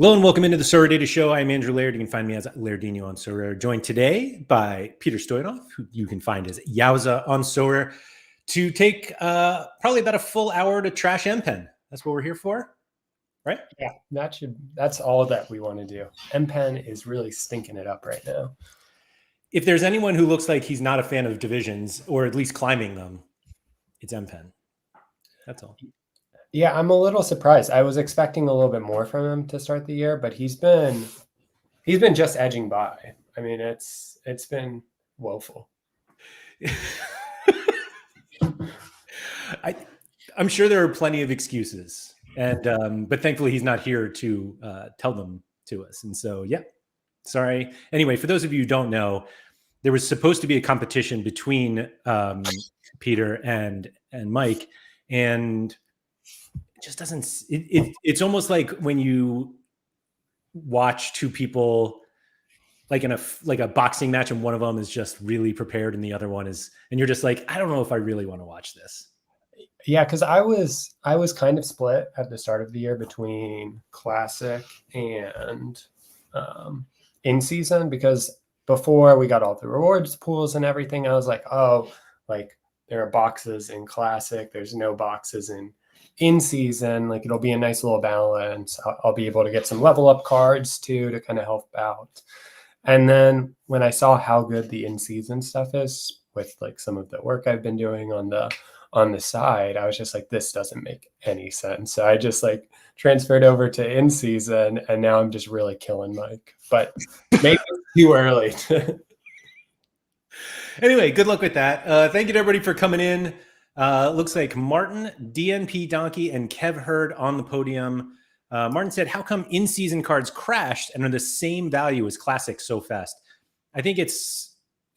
Hello and welcome into the Sorare Data Show. I'm Andrew Laird. You can find me as Lairdinho on Sorare. Joined today by Peter Stoyanov, who you can find as Yowzaa on Sorare, to take probably about a full hour to trash MPen. That's what we're here for, right? Yeah, that's all that we want to do. MPen is really stinking it up right now. If there's anyone who looks like he's not a fan of divisions, or at least climbing them, it's MPen. That's all. Yeah, I'm a little surprised. I was expecting a little bit more from him to start the year, but he's been just edging by. I mean, it's been woeful. I'm sure there are plenty of excuses, and but thankfully he's not here to tell them to us. And so, yeah, sorry. Anyway, for those of you who don't know, there was supposed to be a competition between Peter and Mike, and it just doesn't. It's almost like when you watch two people like in a boxing match, and one of them is just really prepared, and the other one is, and you're just like, I don't know if I really want to watch this. Yeah, because I was kind of split at the start of the year between Classic and in season, because before we got all the rewards pools and everything, I was like, oh, like there are boxes in Classic, there's no boxes in season, like it'll be a nice little balance. I'll be able to get some level up cards too to kind of help out. And then when I saw how good the in season stuff is with like some of the work I've been doing on the side, I was just like, this doesn't make any sense. So I just like transferred over to in season, and now I'm just really killing Mike, but maybe too early. Anyway, good luck with that. Thank you to everybody for coming in. Looks like Martin, DNP Donkey, and Kev Hurd on the podium. Martin said, how come in-season cards crashed and are the same value as Classic so fast? I think it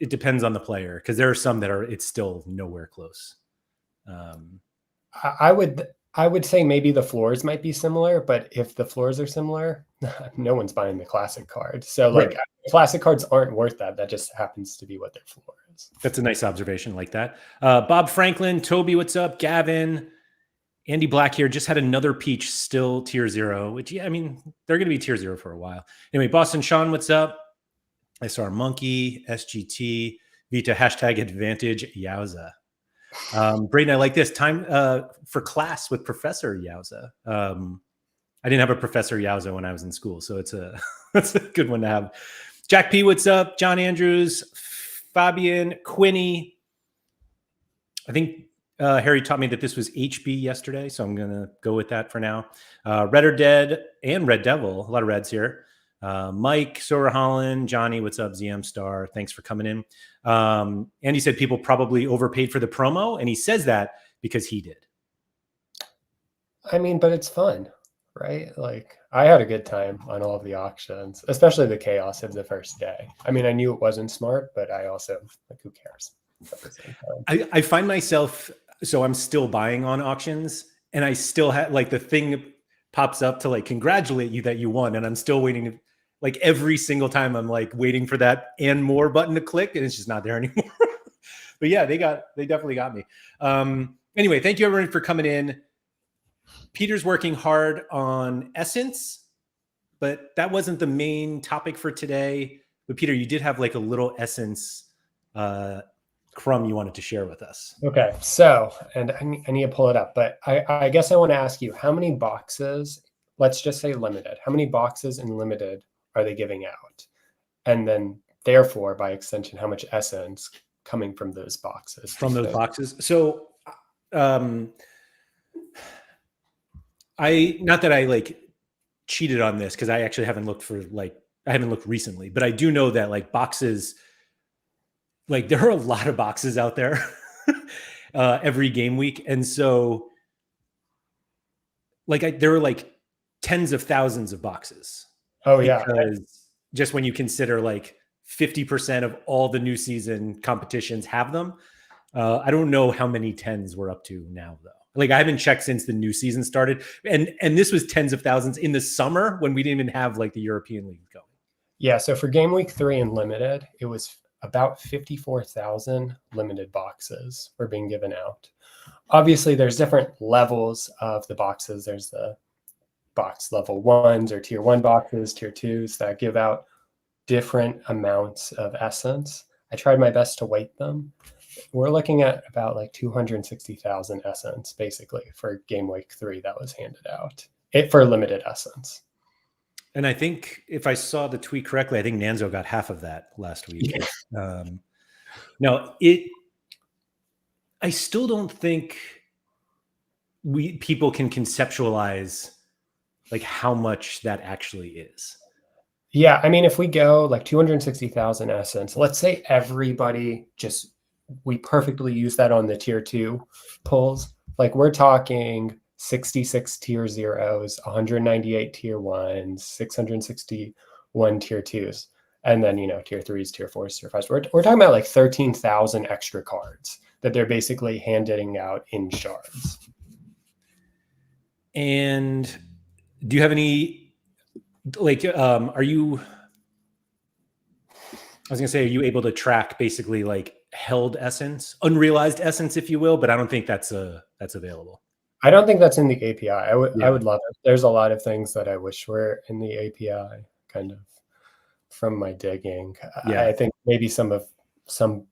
depends on the player, because there are some that it's still nowhere close. I would say maybe the floors might be similar, but if the floors are similar, no one's buying the Classic card. So like right. Classic cards aren't worth that. That just happens to be what their floor is. That's a nice observation like that. Bob Franklin, Toby, what's up? Gavin, Andy Black here just had another peach, still tier 0, which, yeah, I mean, they're going to be tier 0 for a while. Anyway, Boston Sean, what's up? I saw Monkey, SGT, Vita, hashtag advantage Yowzaa. Brayden, I like this. Time for class with Professor Yowzaa. I didn't have a Professor Yowzaa when I was in school, so that's a good one to have. Jack P, what's up? John Andrews, Fabian, Quinny. I think Harry taught me that this was HB yesterday, so I'm going to go with that for now. Red or Dead and Red Devil, a lot of reds here. Mike, Sora Holland, Johnny, what's up? ZM Star, thanks for coming in. Andy said people probably overpaid for the promo, and he says that because he did. I mean, but it's fun, right? Like, I had a good time on all of the auctions, especially the chaos of the first day. I mean, I knew it wasn't smart, but I also, like, who cares? I find myself, so I'm still buying on auctions, and I still have, like, the thing pops up to, like, congratulate you that you won, and I'm still waiting to, like, every single time I'm like waiting for that and more button to click, and it's just not there anymore. But yeah, they definitely got me. Anyway, thank you everyone for coming in. Peter's working hard on Essence, but that wasn't the main topic for today. But Peter, you did have like a little Essence crumb you wanted to share with us. Okay, so, and I need to pull it up, but I guess I want to ask you, how many boxes, let's just say limited, how many boxes in limited are they giving out? And then therefore, by extension, how much essence coming from those boxes? From those boxes. So not that I like cheated on this, because I actually haven't looked I haven't looked recently, but I do know that like boxes, like there are a lot of boxes out there every game week. And so like there are like tens of thousands of boxes. Oh yeah. Because just when you consider like 50% of all the new season competitions have them. I don't know how many tens we're up to now though. Like I haven't checked since the new season started. And this was tens of thousands in the summer when we didn't even have like the European League going. Yeah. So for game week 3 in limited, it was about 54,000 limited boxes were being given out. Obviously there's different levels of the boxes. There's the box level 1s or tier 1 boxes, tier 2s that give out different amounts of essence. I tried my best to weight them. We're looking at about like 260,000 essence basically for game week 3 that was handed out. It for limited essence. And I think if I saw the tweet correctly, I think Nanzo got half of that last week. Yeah. No, I still don't think people can conceptualize like how much that actually is. Yeah, I mean, if we go like 260,000 essence, let's say everybody we perfectly use that on the tier 2 pulls. Like we're talking 66 tier 0s, 198 tier 1s, 661 tier 2s, and then, tier 3s, tier 4s, tier 5s. We're talking about like 13,000 extra cards that they're basically handing out in shards. And do you have any, like, are you able to track basically like held essence, unrealized essence, if you will, but I don't think that's available. I don't think that's in the API. I would love it. There's a lot of things that I wish were in the API kind of from my digging. Yeah. I think maybe some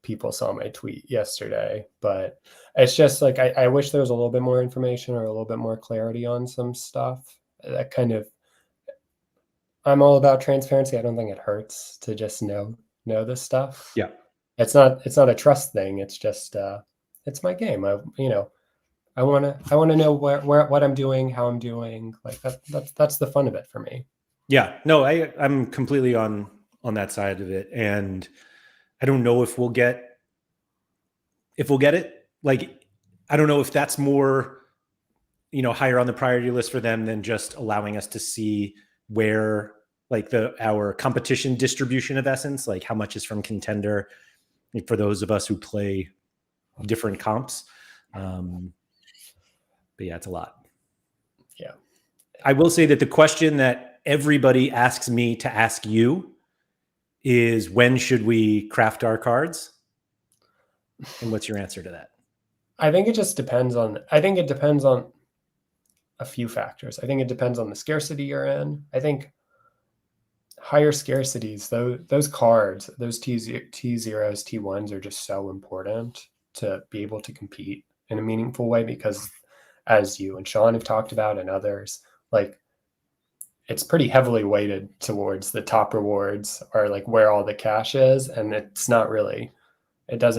people saw my tweet yesterday, but it's just like, I wish there was a little bit more information or a little bit more clarity on some stuff. That kind of, I'm all about transparency. I don't think it hurts to just know this stuff. Yeah. It's not a trust thing. It's just, it's my game. I want to know what I'm doing, how I'm doing. Like that's the fun of it for me. Yeah, no, I'm completely on that side of it. And I don't know if we'll get it. Like, I don't know if that's more, higher on the priority list for them than just allowing us to see where like our competition distribution of essence, like how much is from contender, like for those of us who play different comps. But yeah, it's a lot. Yeah. I will say that the question that everybody asks me to ask you is, when should we craft our cards? And what's your answer to that? I think it depends on a few factors. I think it depends on the scarcity you're in. I think higher scarcities, those cards, those T0s, T1s are just so important to be able to compete in a meaningful way, because as you and Sean have talked about and others, like it's pretty heavily weighted towards the top rewards or like where all the cash is. And it doesn't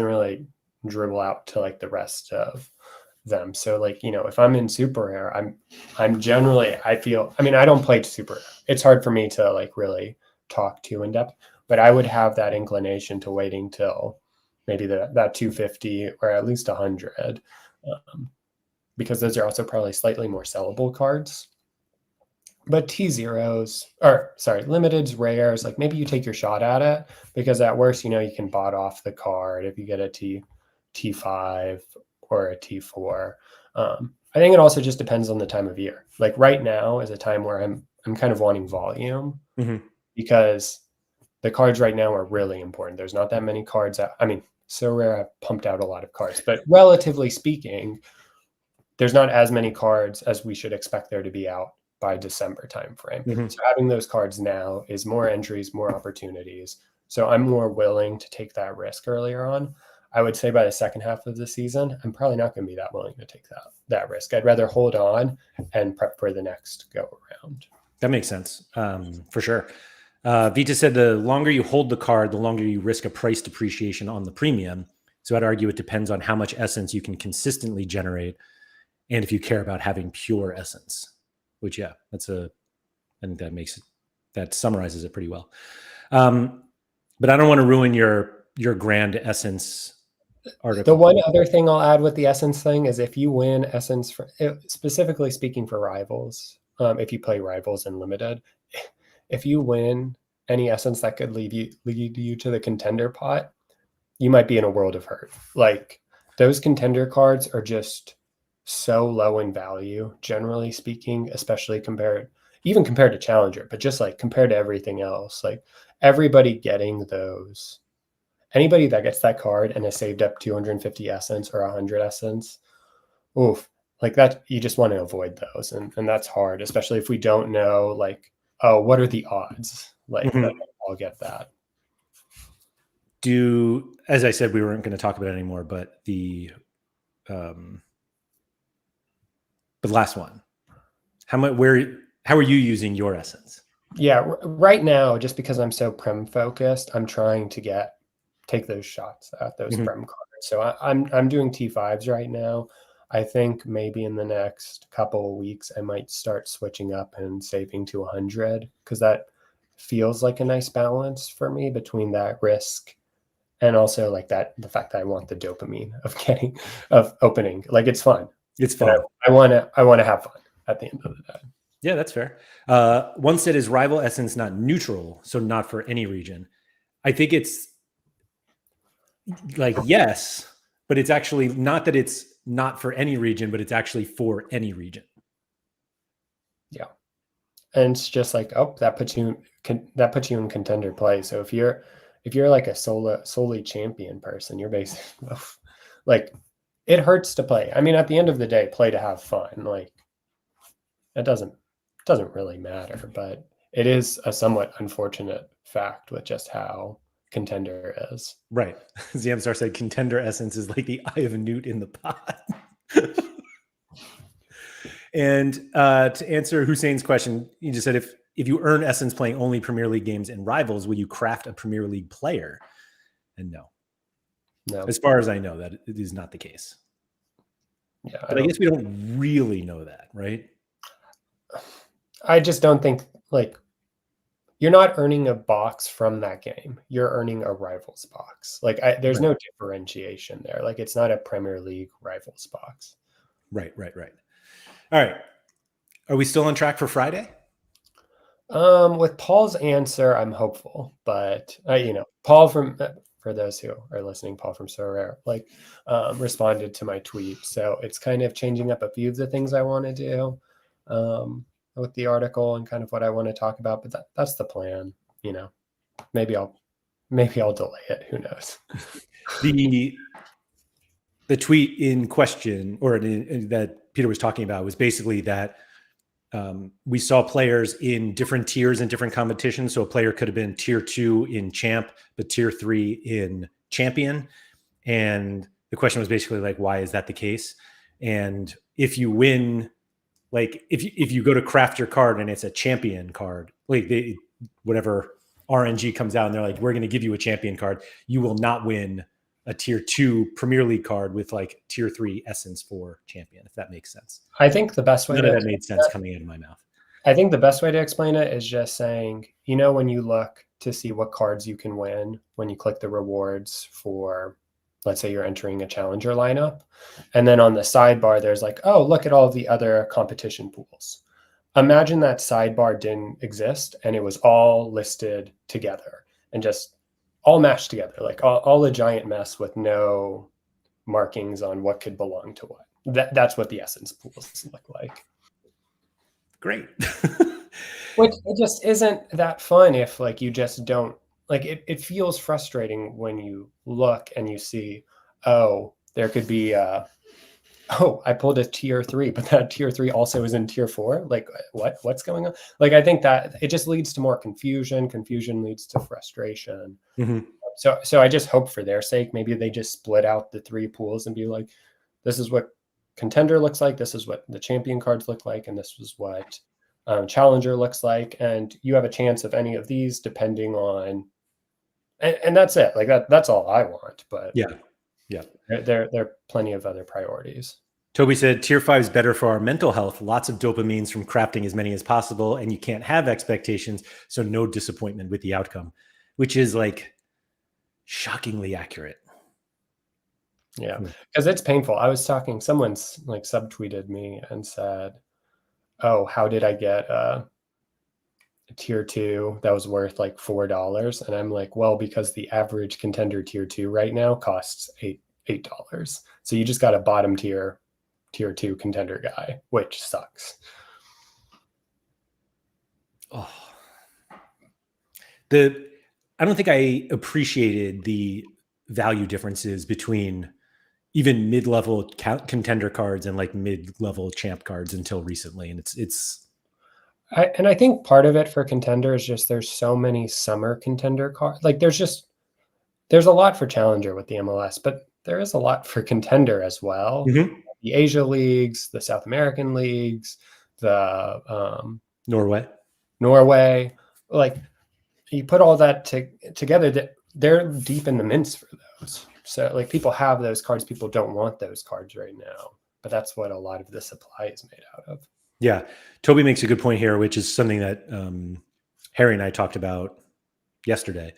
really dribble out to like the rest of them. So like, if I'm in super rare, I'm generally, I don't play super rare. It's hard for me to like really talk too in depth, but I would have that inclination to waiting till maybe that 250 or at least 100, because those are also probably slightly more sellable cards. But T0s, limiteds, rares, like maybe you take your shot at it, because at worst, you can bot off the card if you get a T5 or a T4. I think it also just depends on the time of year. Like right now is a time where I'm kind of wanting volume, because the cards right now are really important. There's not that many cards. Sorare I've pumped out a lot of cards, but relatively speaking, there's not as many cards as we should expect there to be out by December timeframe. So having those cards now is more entries, more opportunities. So I'm more willing to take that risk earlier on. I would say by the second half of the season, I'm probably not going to be that willing to take that risk. I'd rather hold on and prep for the next go around. That makes sense, for sure. Vita said the longer you hold the card, the longer you risk a price depreciation on the premium. So I'd argue it depends on how much essence you can consistently generate, and if you care about having pure essence. Which, yeah, I think that summarizes it pretty well. But I don't want to ruin your grand essence article. The one other thing I'll add with the essence thing is, if you win essence, specifically speaking for rivals, if you play rivals in limited, if you win any essence that could lead you to the contender pot, you might be in a world of hurt. Like those contender cards are just so low in value, generally speaking, especially compared to challenger, but just like compared to everything else, like everybody getting those, anybody that gets that card and has saved up 250 essence or 100 essence, like that, you just want to avoid those. And that's hard, especially if we don't know, like, oh, what are the odds? Like, that I'll get that. As I said, we weren't going to talk about it anymore, but the last one, how are you using your essence? Yeah, right now, just because I'm so prem focused, I'm trying to take those shots at those prem cards. So I'm doing T5s right now. I think maybe in the next couple of weeks, I might start switching up and saving to 100, because that feels like a nice balance for me between that risk and also like the fact that I want the dopamine of opening. Like, it's fun. It's fun. I want to have fun at the end of the day. Yeah, that's fair. One said, is rival essence not neutral, so not for any region? I think it's like, yes, but it's actually not that it's not for any region, but it's actually for any region. Yeah. And it's just like, oh, that puts you in contender play. So if you're like a solely champion person, you're basically like, it hurts to play. I mean, at the end of the day, play to have fun. Like, it doesn't really matter, but it is a somewhat unfortunate fact with just how contender is. Right. Zamstar said contender essence is like the eye of a newt in the pot. And to answer Hussein's question, he just said, if you earn essence playing only Premier League games and rivals, will you craft a Premier League player? And no. As far as I know, that it is not the case. Yeah, but I guess we don't really know that, right? I just don't think, like, you're not earning a box from that game. You're earning a rivals box. Like, there's no differentiation there. Like, it's not a Premier League rivals box. Right. All right. Are we still on track for Friday? With Paul's answer, I'm hopeful, but Paul for those who are listening, Paul from Sorare, like, responded to my tweet. So it's kind of changing up a few of the things I want to do with the article and kind of what I want to talk about. But that's the plan. Maybe I'll delay it. Who knows? The tweet in question, or that Peter was talking about, was basically that we saw players in different tiers in different competitions. So a player could have been tier 2 in champ, but tier 3 in champion. And the question was basically like, why is that the case? And if you win, like if you go to craft your card and it's a champion card, like whatever RNG comes out and they're like, we're going to give you a champion card, you will not win a tier 2 Premier League card with like tier 3 essence for champion, if that makes sense. I think the best way none of that made sense coming out of my mouth. I think the best way to explain it is just saying, when you look to see what cards you can win, when you click the rewards for, let's say you're entering a challenger lineup, and then on the sidebar, there's like, oh, look at all the other competition pools. Imagine that sidebar didn't exist and it was all listed together and just all mashed together, like all a giant mess with no markings on what could belong to what. That's what the essence pools look like. Great. Which it just isn't that fun if, like, you just don't, like, it feels frustrating when you look and you see, oh, there could be I pulled a tier 3, but that tier 3 also is in tier 4. Like, what's going on? Like, I think that it just leads to more confusion. Confusion leads to frustration. Mm-hmm. So I just hope for their sake, maybe they just split out the 3 pools and be like, this is what contender looks like, this is what the champion cards look like, and this is what challenger looks like, and you have a chance of any of these depending on, and that's it. Like, that's all I want. But yeah, there are plenty of other priorities. Toby said tier 5 is better for our mental health. Lots of dopamines from crafting as many as possible, and you can't have expectations, so no disappointment with the outcome, which is like shockingly accurate. Yeah, because it's painful. I was talking, someone's like subtweeted me and said, oh, how did I get a tier 2 that was worth like $4? And I'm like, well, because the average contender tier 2 right now costs $8. So you just got a bottom tier 2 contender guy, which sucks. Oh, I don't think I appreciated the value differences between even mid-level contender cards and like mid-level champ cards until recently. And I think part of it for contender is just there's so many summer contender cards. Like there's a lot for challenger with the MLS, but there is a lot for contender as well. Mm-hmm. The Asia leagues, the South American leagues, the Norway, like you put all that together, they're deep in the mints for those. So like people have those cards, people don't want those cards right now, but that's what a lot of the supply is made out of. Yeah. Toby makes a good point here, which is something that Harry and I talked about yesterday.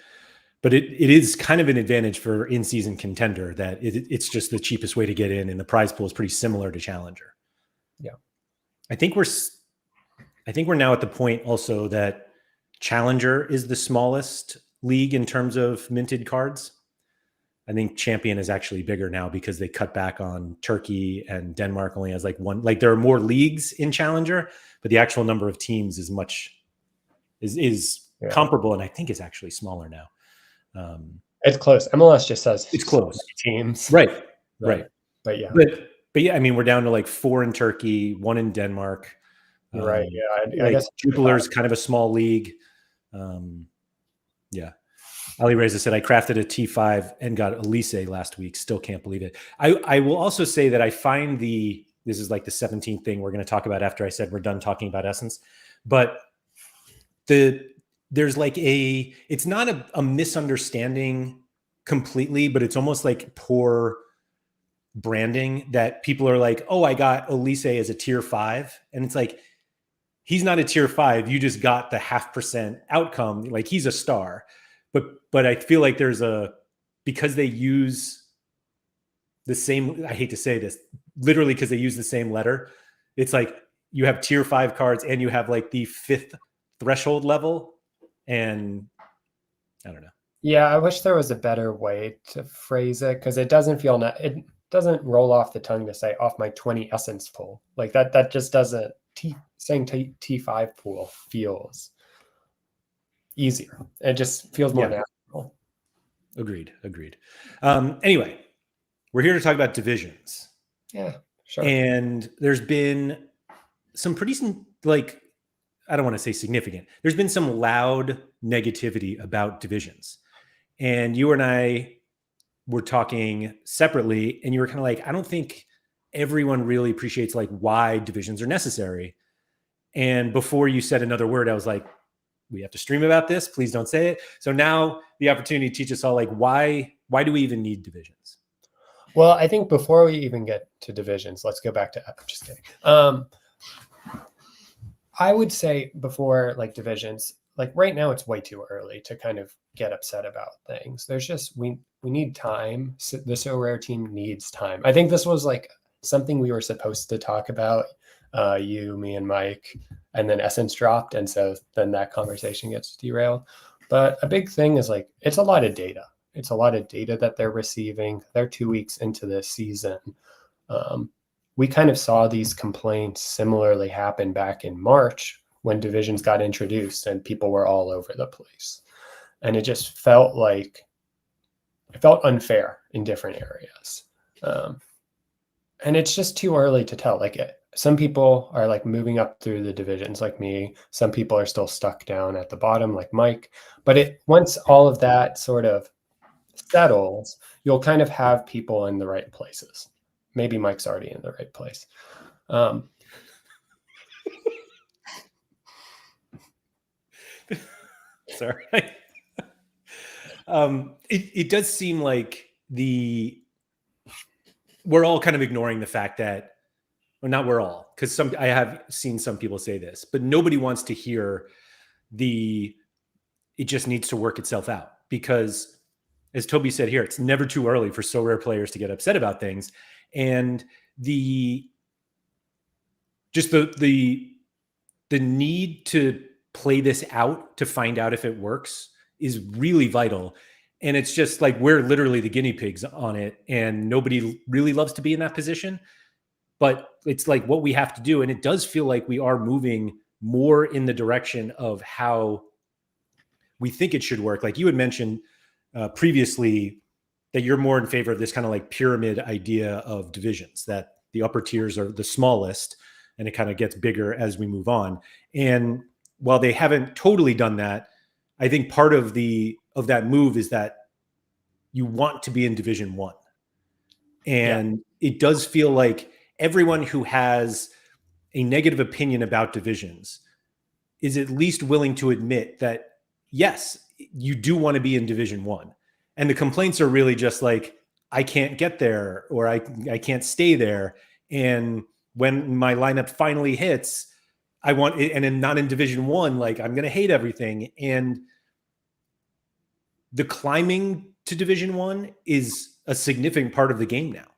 But it is kind of an advantage for in-season contender that it's just the cheapest way to get in, and the prize pool is pretty similar to challenger. Yeah. I think we're now at the point also that challenger is the smallest league in terms of minted cards. I think champion is actually bigger now because they cut back on Turkey, and Denmark only has like one. Like there are more leagues in challenger, but the actual number of teams is comparable, and I think is actually smaller now. It's close. MLS just says it's close teams, right. But yeah, but yeah, I mean, we're down to like 4 in Turkey, 1 in Denmark. Right. Yeah, I guess Jupiler's kind of a small league. Yeah. Ali Reza said, I crafted a T5 and got Elise last week. Still can't believe it. I will also say that I find this is like the 17th thing we're going to talk about after I said we're done talking about Essence, but there's like it's not a misunderstanding completely, but it's almost like poor branding that people are like, oh, I got Elise as a tier 5. And it's like, he's not a tier 5. You just got the 0.5% outcome. Like he's a star. But I feel like because they use the same, I hate to say this, literally because they use the same letter. It's like you have tier 5 cards and you have like the 5th threshold level. And I don't know. Yeah, I wish there was a better way to phrase it because it doesn't feel it doesn't roll off the tongue to say off my 20 essence pool. Like that just doesn't saying T5 pool feels easier. It just feels more natural. Agreed. Anyway, we're here to talk about divisions. Yeah, sure. And there's been some pretty, like, I don't want to say significant. There's been some loud negativity about divisions. And you and I were talking separately, and you were kind of like, I don't think everyone really appreciates like why divisions are necessary. And before you said another word, I was like, we have to stream about this. Please don't say it. So now the opportunity to teach us all, like, why do we even need divisions? Well, I think before we even get to divisions, let's go back to, I'm just kidding. I would say before like divisions, like right now it's way too early to kind of get upset about things. There's just, we need time. So the Sorare team needs time. I think this was like something we were supposed to talk about, you, me, and Mike, and then Essence dropped. And so then that conversation gets derailed. But a big thing is like, it's a lot of data. It's a lot of data that they're receiving. They're 2 weeks into this season. We kind of saw these complaints similarly happen back in March when divisions got introduced and people were all over the place. And it just felt unfair in different areas. And it's just too early to tell. Like some people are like moving up through the divisions like me. Some people are still stuck down at the bottom like Mike. But once all of that sort of settles, you'll kind of have people in the right places. Maybe Mike's already in the right place. Sorry. It does seem like we're all kind of ignoring the fact that, well, not we're all, because I have seen some people say this, but nobody wants to hear it just needs to work itself out, because as Toby said here, it's never too early for Sorare players to get upset about things. And the need to play this out to find out if it works is really vital. And it's just like, we're literally the guinea pigs on it, and nobody really loves to be in that position, but it's like what we have to do. And it does feel like we are moving more in the direction of how we think it should work. Like you had mentioned previously that you're more in favor of this kind of like pyramid idea of divisions, that the upper tiers are the smallest and it kind of gets bigger as we move on. And while they haven't totally done that, I think part of that move is that you want to be in Division 1. And it does feel like everyone who has a negative opinion about divisions is at least willing to admit that, yes, you do want to be in Division 1. And the complaints are really just like, I can't get there, or I can't stay there. And when my lineup finally hits, I want it, and I'm not in Division 1, like I'm going to hate everything. And the climbing to Division 1 is a significant part of the game now.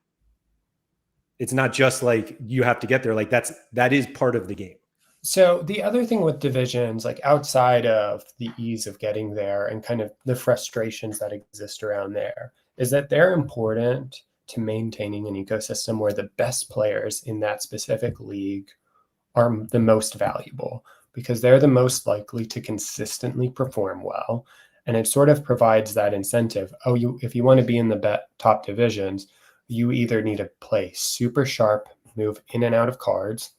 It's not just like you have to get there. Like that is part of the game. So the other thing with divisions, like outside of the ease of getting there and kind of the frustrations that exist around there, is that they're important to maintaining an ecosystem where the best players in that specific league are the most valuable, because they're the most likely to consistently perform well. And it sort of provides that incentive. If you want to be in the top divisions, you either need to play super sharp, move in and out of cards,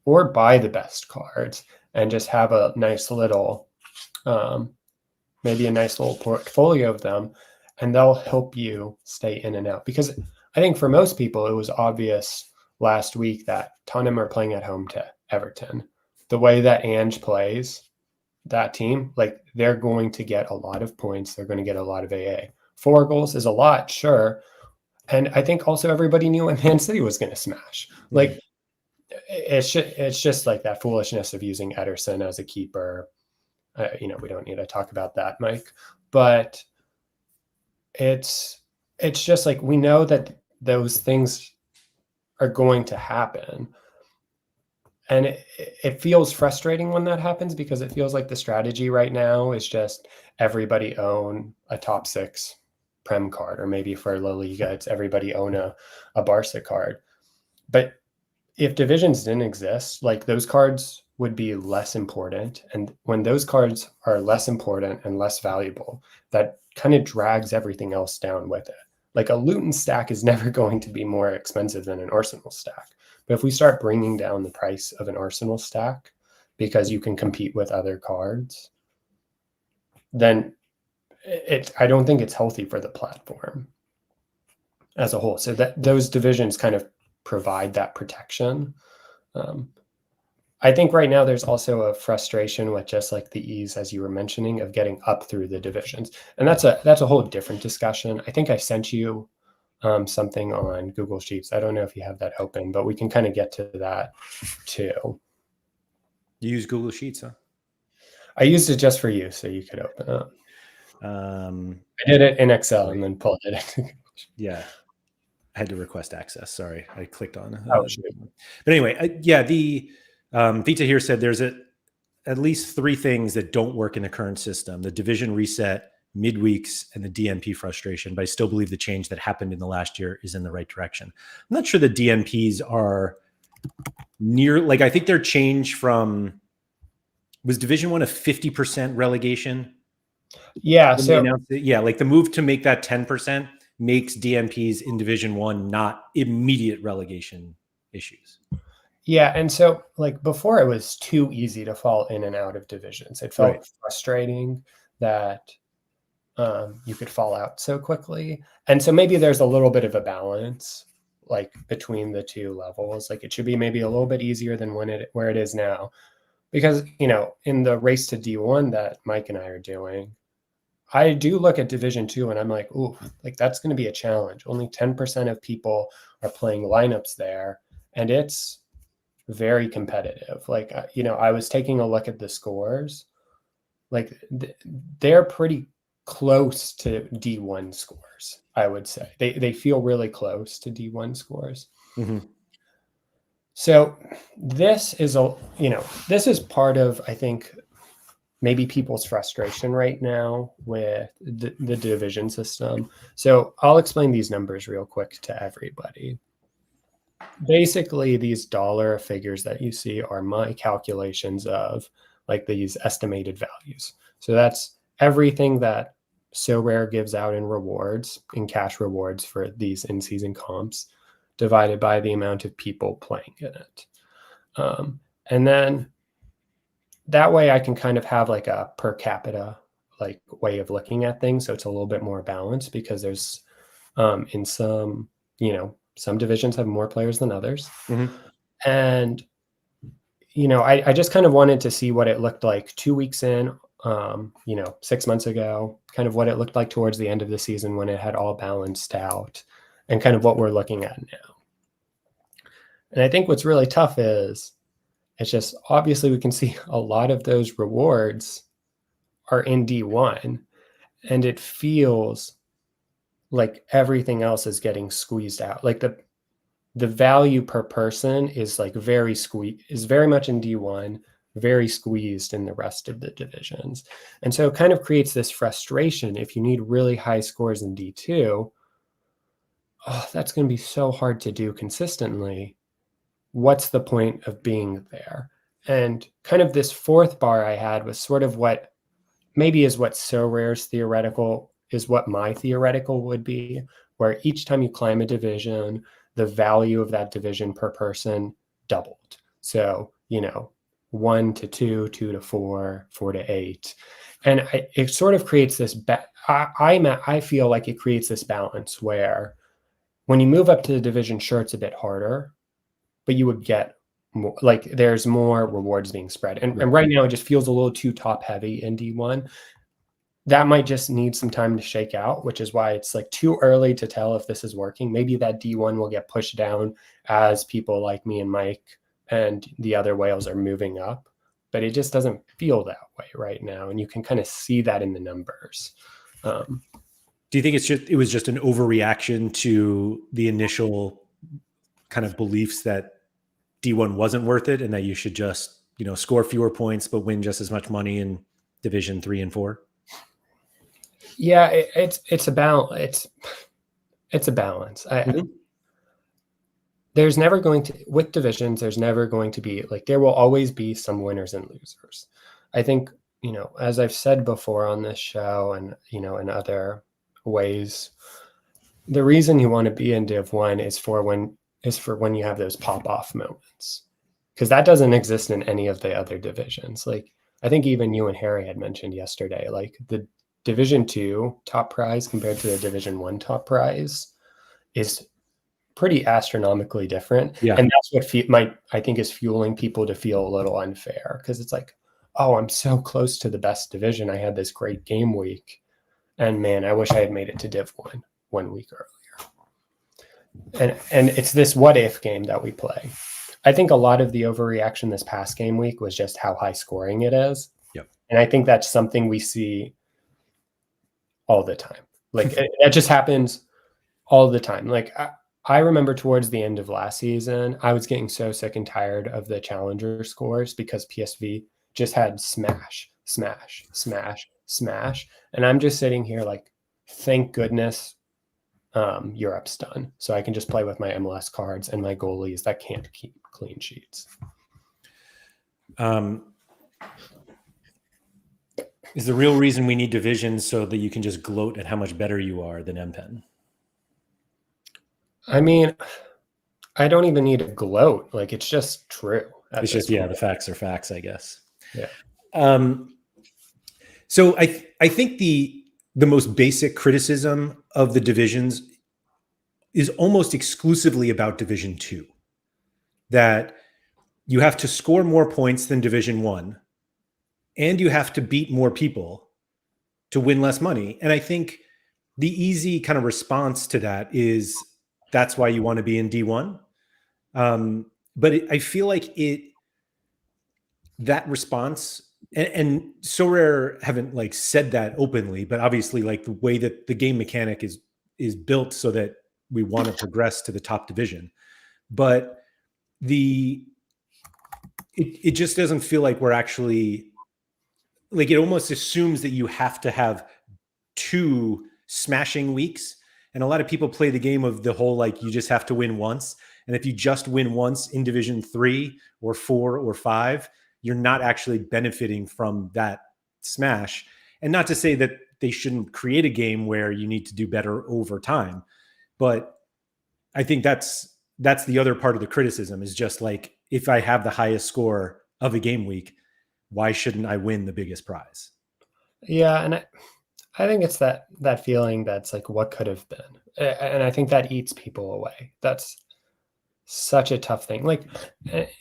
or buy the best cards and just have a nice little, maybe a nice little portfolio of them, and they'll help you stay in and out. Because I think for most people, it was obvious last week that Tottenham are playing at home to Everton. The way that Ange plays that team, like they're going to get a lot of points. They're going to get a lot of AA. 4 goals is a lot, sure. And I think also everybody knew what Man City was going to smash. Like, it's just like that foolishness of using Ederson as a keeper. We don't need to talk about that, Mike. But it's just like, we know that those things are going to happen. And it feels frustrating when that happens, because it feels like the strategy right now is just everybody own a top 6 Prem card, or maybe for La Liga, it's everybody own a Barca card. But if divisions didn't exist, like those cards would be less important. And when those cards are less important and less valuable, that kind of drags everything else down with it. Like a Luton stack is never going to be more expensive than an Arsenal stack. But if we start bringing down the price of an Arsenal stack because you can compete with other cards, then I don't think it's healthy for the platform as a whole. So that those divisions kind of provide that protection. I think right now there's also a frustration with just like the ease, as you were mentioning, of getting up through the divisions. And that's a whole different discussion. I think I sent you something on Google Sheets. I don't know if you have that open, but we can kind of get to that too. You use Google Sheets, huh? I used it just for you, so you could open it. I did it in Excel and then pulled it. Yeah. I had to request access. Sorry. I clicked on. Shoot. But anyway, the Vita here said there's at least 3 things that don't work in the current system: the division reset, midweeks, and the DNP frustration. But I still believe the change that happened in the last year is in the right direction. I'm not sure the DNPs are near, like, I think their change from, was Division 1 a 50% relegation? Yeah. Like the move to make that 10% makes DNPs in Division 1 not immediate relegation issues. Yeah. And so like before, it was too easy to fall in and out of divisions. It felt frustrating that you could fall out so quickly. And so maybe there's a little bit of a balance like between the two levels. Like it should be maybe a little bit easier than where it is now. Because, in the race to D1 that Mike and I are doing, I do look at Division 2 and I'm like, ooh, like that's going to be a challenge. Only 10% of people are playing lineups there. And it's very competitive. Like, I was taking a look at the scores. Like they're pretty close to D1 scores, I would say. They feel really close to D1 scores. Mm-hmm. So this is this is part of, I think, maybe people's frustration right now with the division system. So I'll explain these numbers real quick to everybody. Basically, these dollar figures that you see are my calculations of like these estimated values. So that's everything that Sorare gives out in rewards, in cash rewards for these in-season comps, divided by the amount of people playing in it. And then that way I can kind of have like a per capita like way of looking at things. So it's a little bit more balanced because there's in some, some divisions have more players than others. Mm-hmm. And, I just kind of wanted to see what it looked like 2 weeks in, 6 months ago, kind of what it looked like towards the end of the season when it had all balanced out and kind of what we're looking at now. And I think what's really tough is it's just obviously we can see a lot of those rewards are in D1 and it feels like everything else is getting squeezed out. Like the value per person is like very much in D1, very squeezed in the rest of the divisions. And so it kind of creates this frustration. If you need really high scores in D2, that's going to be so hard to do consistently. What's the point of being there? And kind of this fourth bar I had was sort of what maybe is what Sorare's theoretical is what my theoretical would be, where each time you climb a division, the value of that division per person doubled. So, 1 to 2, 2 to 4, 4 to 8. And it sort of creates this, I feel like it creates this balance where when you move up to the division, sure, it's a bit harder, but you would get more, like there's more rewards being spread. And right now it just feels a little too top heavy in D1. That might just need some time to shake out, which is why it's like too early to tell if this is working. Maybe that D1 will get pushed down as people like me and Mike and the other whales are moving up, but it just doesn't feel that way right now. And you can kind of see that in the numbers. Do you think it was just an overreaction to the initial kind of beliefs that D1 wasn't worth it and that you should just, score fewer points, but win just as much money in division 3 and 4? Yeah, it's a balance. It's a balance. There's never going to, with divisions, there's never going to be like, there will always be some winners and losers. I think, as I've said before on this show and, in other ways, the reason you want to be in Div 1 is for when you have those pop-off moments, because that doesn't exist in any of the other divisions. Like, I think even you and Harry had mentioned yesterday, like the Division 2 top prize compared to the Division 1 top prize is pretty astronomically different. Yeah. And that's what I think is fueling people to feel a little unfair, because it's like, oh, I'm so close to the best division. I had this great game week. And man, I wish I had made it to Div 1 week earlier. And it's this what if game that we play. I think a lot of the overreaction this past game week was just how high scoring it is. Yep. And I think that's something we see all the time. Like that just happens all the time. Like I remember towards the end of last season, I was getting so sick and tired of the challenger scores because PSV just had smash, smash, smash, smash. And I'm just sitting here like, thank goodness Europe's done. So I can just play with my MLS cards and my goalies that can't keep clean sheets. Is the real reason we need divisions so that you can just gloat at how much better you are than MPen? I mean, I don't even need to gloat. Like, it's just true. It's just, the facts are facts, I guess. Yeah. So I think the most basic criticism of the divisions is almost exclusively about Division 2. That you have to score more points than Division 1, and you have to beat more people to win less money. And I think the easy kind of response to that is that's why you want to be in D1. But I feel like that response, and Sorare haven't like said that openly, but obviously like the way that the game mechanic is built so that we want to progress to the top division. But it just doesn't feel like we're actually, like, it almost assumes that you have to have 2 smashing weeks. And a lot of people play the game of the whole, like, you just have to win once. And if you just win once in Division 3 or 4 or 5, you're not actually benefiting from that smash. And not to say that they shouldn't create a game where you need to do better over time, but I think that's the other part of the criticism is just like, if I have the highest score of a game week, why shouldn't I win the biggest prize? Yeah, and I think it's that feeling that's like, what could have been, and I think that eats people away. That's such a tough thing. Like,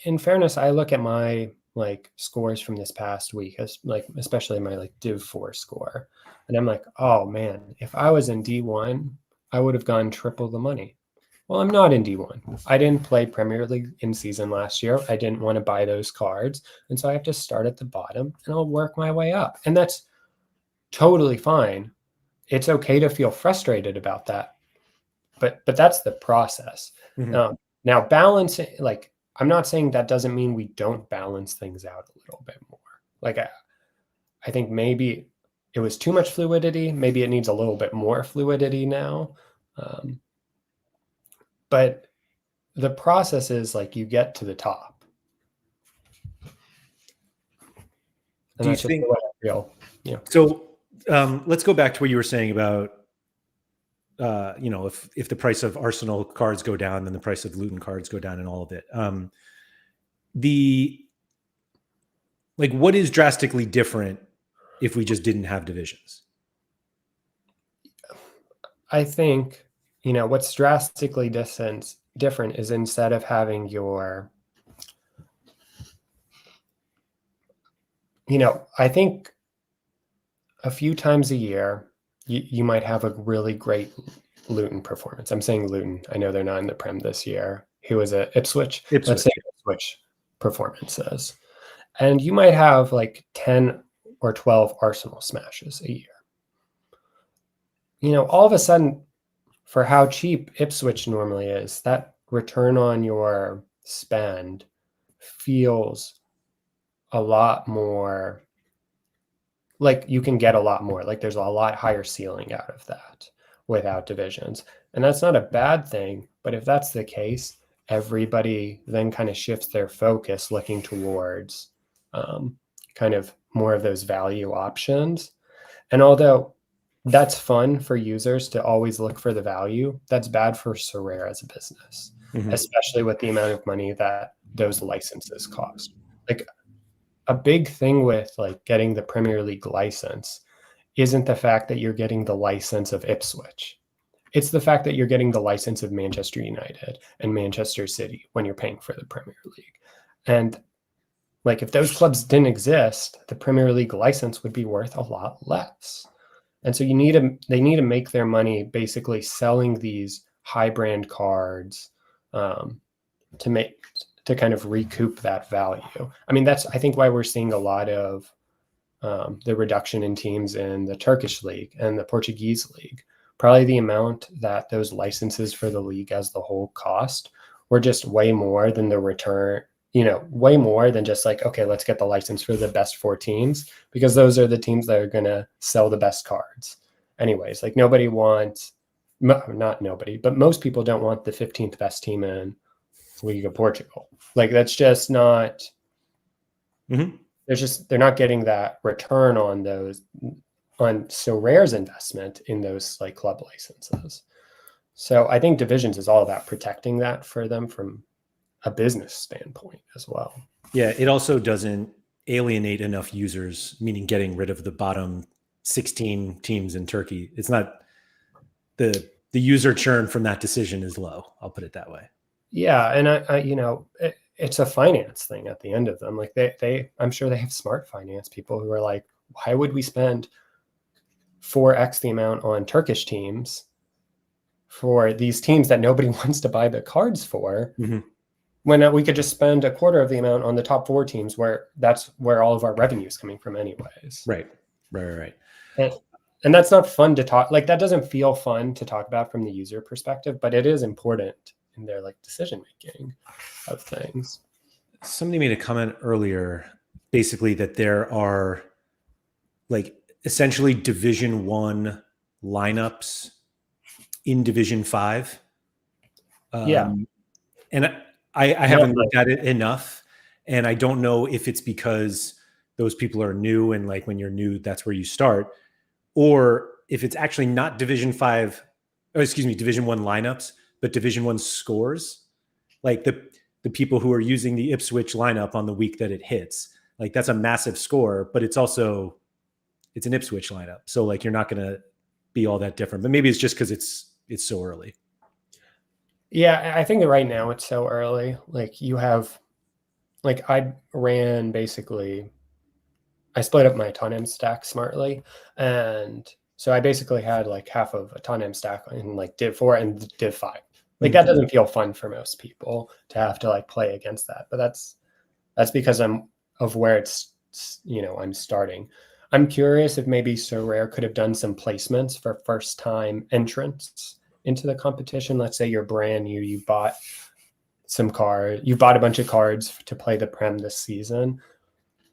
in fairness, I look at my like scores from this past week, as like especially my like Div 4 score, and I'm like, oh man, if I was in D1, I would have gone triple the money. Well, I'm not in D1. I didn't play Premier League in season last year. I didn't want to buy those cards, and so I have to start at the bottom and I'll work my way up, and that's totally fine. It's okay to feel frustrated about that, but that's the process. Mm-hmm. Now, balancing, like, I'm not saying that doesn't mean we don't balance things out a little bit more. Like, I think maybe it was too much fluidity. Maybe it needs a little bit more fluidity now. But the process is like you get to the top. And Do you that's just think, the way I feel. Yeah. so let's go back to what you were saying about, if the price of Arsenal cards go down, then the price of Luton cards go down and all of it. What is drastically different if we just didn't have divisions? I think, what's drastically different is instead of having your, I think a few times a year, you might have a really great Luton performance. I'm saying Luton. I know they're not in the Prem this year. Who was it? Ipswich. Let's say Ipswich performances. And you might have like 10 or 12 Arsenal smashes a year. All of a sudden, for how cheap Ipswich normally is, that return on your spend feels a lot more like you can get a lot more. Like there's a lot higher ceiling out of that without divisions. And that's not a bad thing. But if that's the case, everybody then kind of shifts their focus looking towards kind of more of those value options. And although that's fun for users to always look for the value, that's bad for Sorare as a business, especially with the amount of money that those licenses cost. Like a big thing with like getting the Premier League license isn't the fact that you're getting the license of Ipswich. It's the fact that you're getting the license of Manchester United and Manchester City when you're paying for the Premier League. And like if those clubs didn't exist, the Premier League license would be worth a lot less. And so they need to make their money basically selling these high brand cards to kind of recoup that value. I mean, that's, I think, why we're seeing a lot of the reduction in teams in the Turkish league and the Portuguese league. Probably the amount that those licenses for the league as the whole cost were just way more than the return, way more than just like, okay, let's get the license for the best 4 teams, because those are the teams that are going to sell the best cards. Anyways, like not nobody, but most people don't want the 15th best team in League of Portugal. Like that's just not, they're not getting that return on those, on Sorare's investment in those like club licenses. So I think divisions is all about protecting that for them from a business standpoint as well. Yeah, it also doesn't alienate enough users, meaning getting rid of the bottom 16 teams in Turkey. It's not the user churn from that decision is low. I'll put it that way. Yeah, and I it's a finance thing at the end of them. Like I'm sure they have smart finance people who are like, why would we spend 4x the amount on Turkish teams for these teams that nobody wants to buy the cards for, when we could just spend a quarter of the amount on the top 4 teams, where that's where all of our revenue is coming from anyways. Right. And that's not fun to talk, like that doesn't feel fun to talk about from the user perspective, but it is important in their like decision making of things. Somebody made a comment earlier, basically that there are like essentially Division 1 lineups in Division 5. And I haven't looked at it enough, and I don't know if it's because those people are new, and like when you're new, that's where you start. Or if it's actually not Division 1 lineups, but Division 1 scores, like the people who are using the Ipswich lineup on the week that it hits, like that's a massive score, but it's an Ipswich lineup. So like you're not going to be all that different, but maybe it's just because it's so early. Yeah, I think that right now it's so early. Like you have, like I ran basically, I split up my Tottenham stack smartly. And so I basically had like half of a Tottenham stack in like Div 4 and Div 5. Like that doesn't feel fun for most people to have to like play against that. But that's because I'm of where it's, I'm starting. I'm curious if maybe Sorare could have done some placements for first time entrants into the competition. Let's say you're brand new, you bought a bunch of cards to play the Prem this season.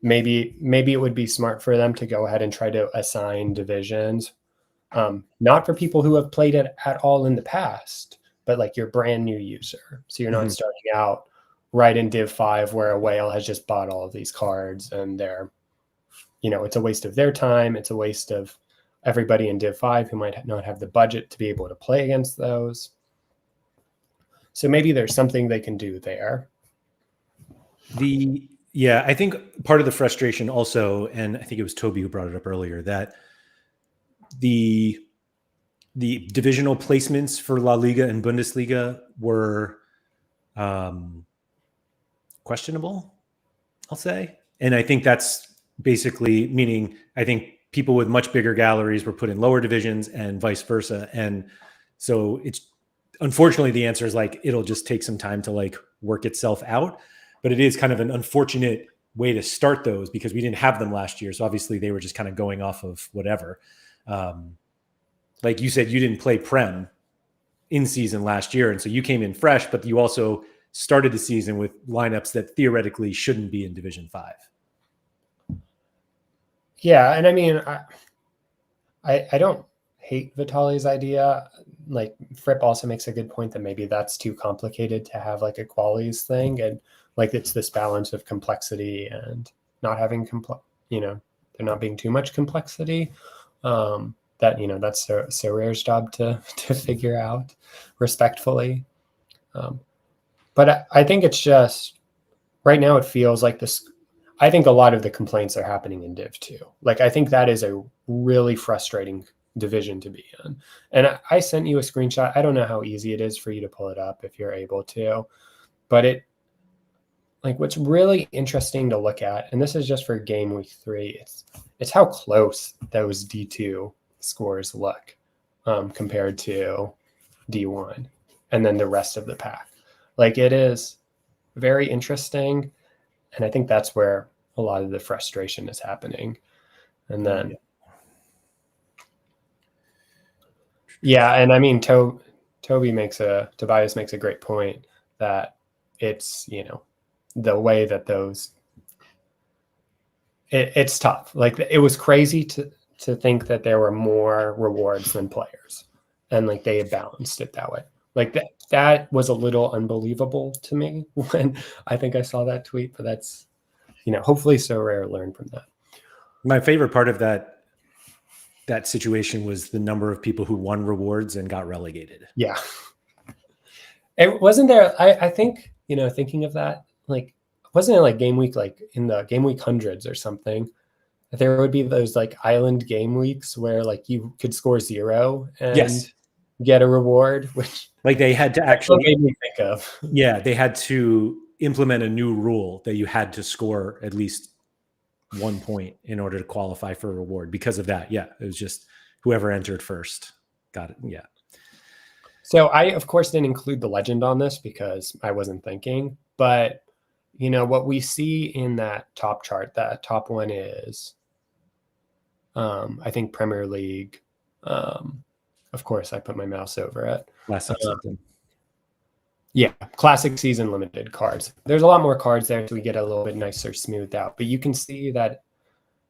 Maybe it would be smart for them to go ahead and try to assign divisions, not for people who have played it at all in the past, but like your brand new user. So you're not starting out right in Div 5 where a whale has just bought all of these cards and they're, it's a waste of their time. It's a waste of everybody in Div 5 who might not have the budget to be able to play against those. So maybe there's something they can do there. I think part of the frustration also, and I think it was Toby who brought it up earlier, that the divisional placements for La Liga and Bundesliga were questionable, I'll say. And I think that's basically meaning I think people with much bigger galleries were put in lower divisions and vice versa. And so it's unfortunately the answer is like it'll just take some time to like work itself out. But it is kind of an unfortunate way to start those because we didn't have them last year. So obviously they were just kind of going off of whatever. Like you said, you didn't play Prem in season last year. And so you came in fresh, but you also started the season with lineups that theoretically shouldn't be in Division 5. Yeah. And I mean, I don't hate Vitali's idea. Like Fripp also makes a good point that maybe that's too complicated to have like a qualities thing. And like it's this balance of complexity and not having there not being too much complexity. That that's Sorare's job to figure out respectfully. But I think it's just right now it feels like this. I think a lot of the complaints are happening in Div 2. Like I think that is a really frustrating division to be in. And I sent you a screenshot. I don't know how easy it is for you to pull it up if you're able to, but what's really interesting to look at, and this is just for game week 3, it's how close those D2 scores look compared to D1 and then the rest of the pack. Like it is very interesting. And I think that's where a lot of the frustration is happening. And then, and I mean, Tobias makes a great point that it's, the way that it's tough. Like it was crazy to think that there were more rewards than players and like they had balanced it that way. Like that was a little unbelievable to me when I think I saw that tweet, but that's, hopefully Sorare learned from that. My favorite part of that situation was the number of people who won rewards and got relegated. Yeah. It wasn't there. I think, thinking of that, like, wasn't it like game week, like in the game week hundreds or something, that there would be those like island game weeks where like you could score 0 and get a reward, which like they had to actually made me think of. Yeah, they had to implement a new rule that you had to score at least 1 point in order to qualify for a reward because of that. Yeah, it was just whoever entered first got it. Yeah. So I, of course, didn't include the legend on this because I wasn't thinking, but what we see in that top chart, that top one is, I think Premier League. Of course, I put my mouse over it. Classic season limited cards. There's a lot more cards there, so we get a little bit nicer smoothed out. But you can see that,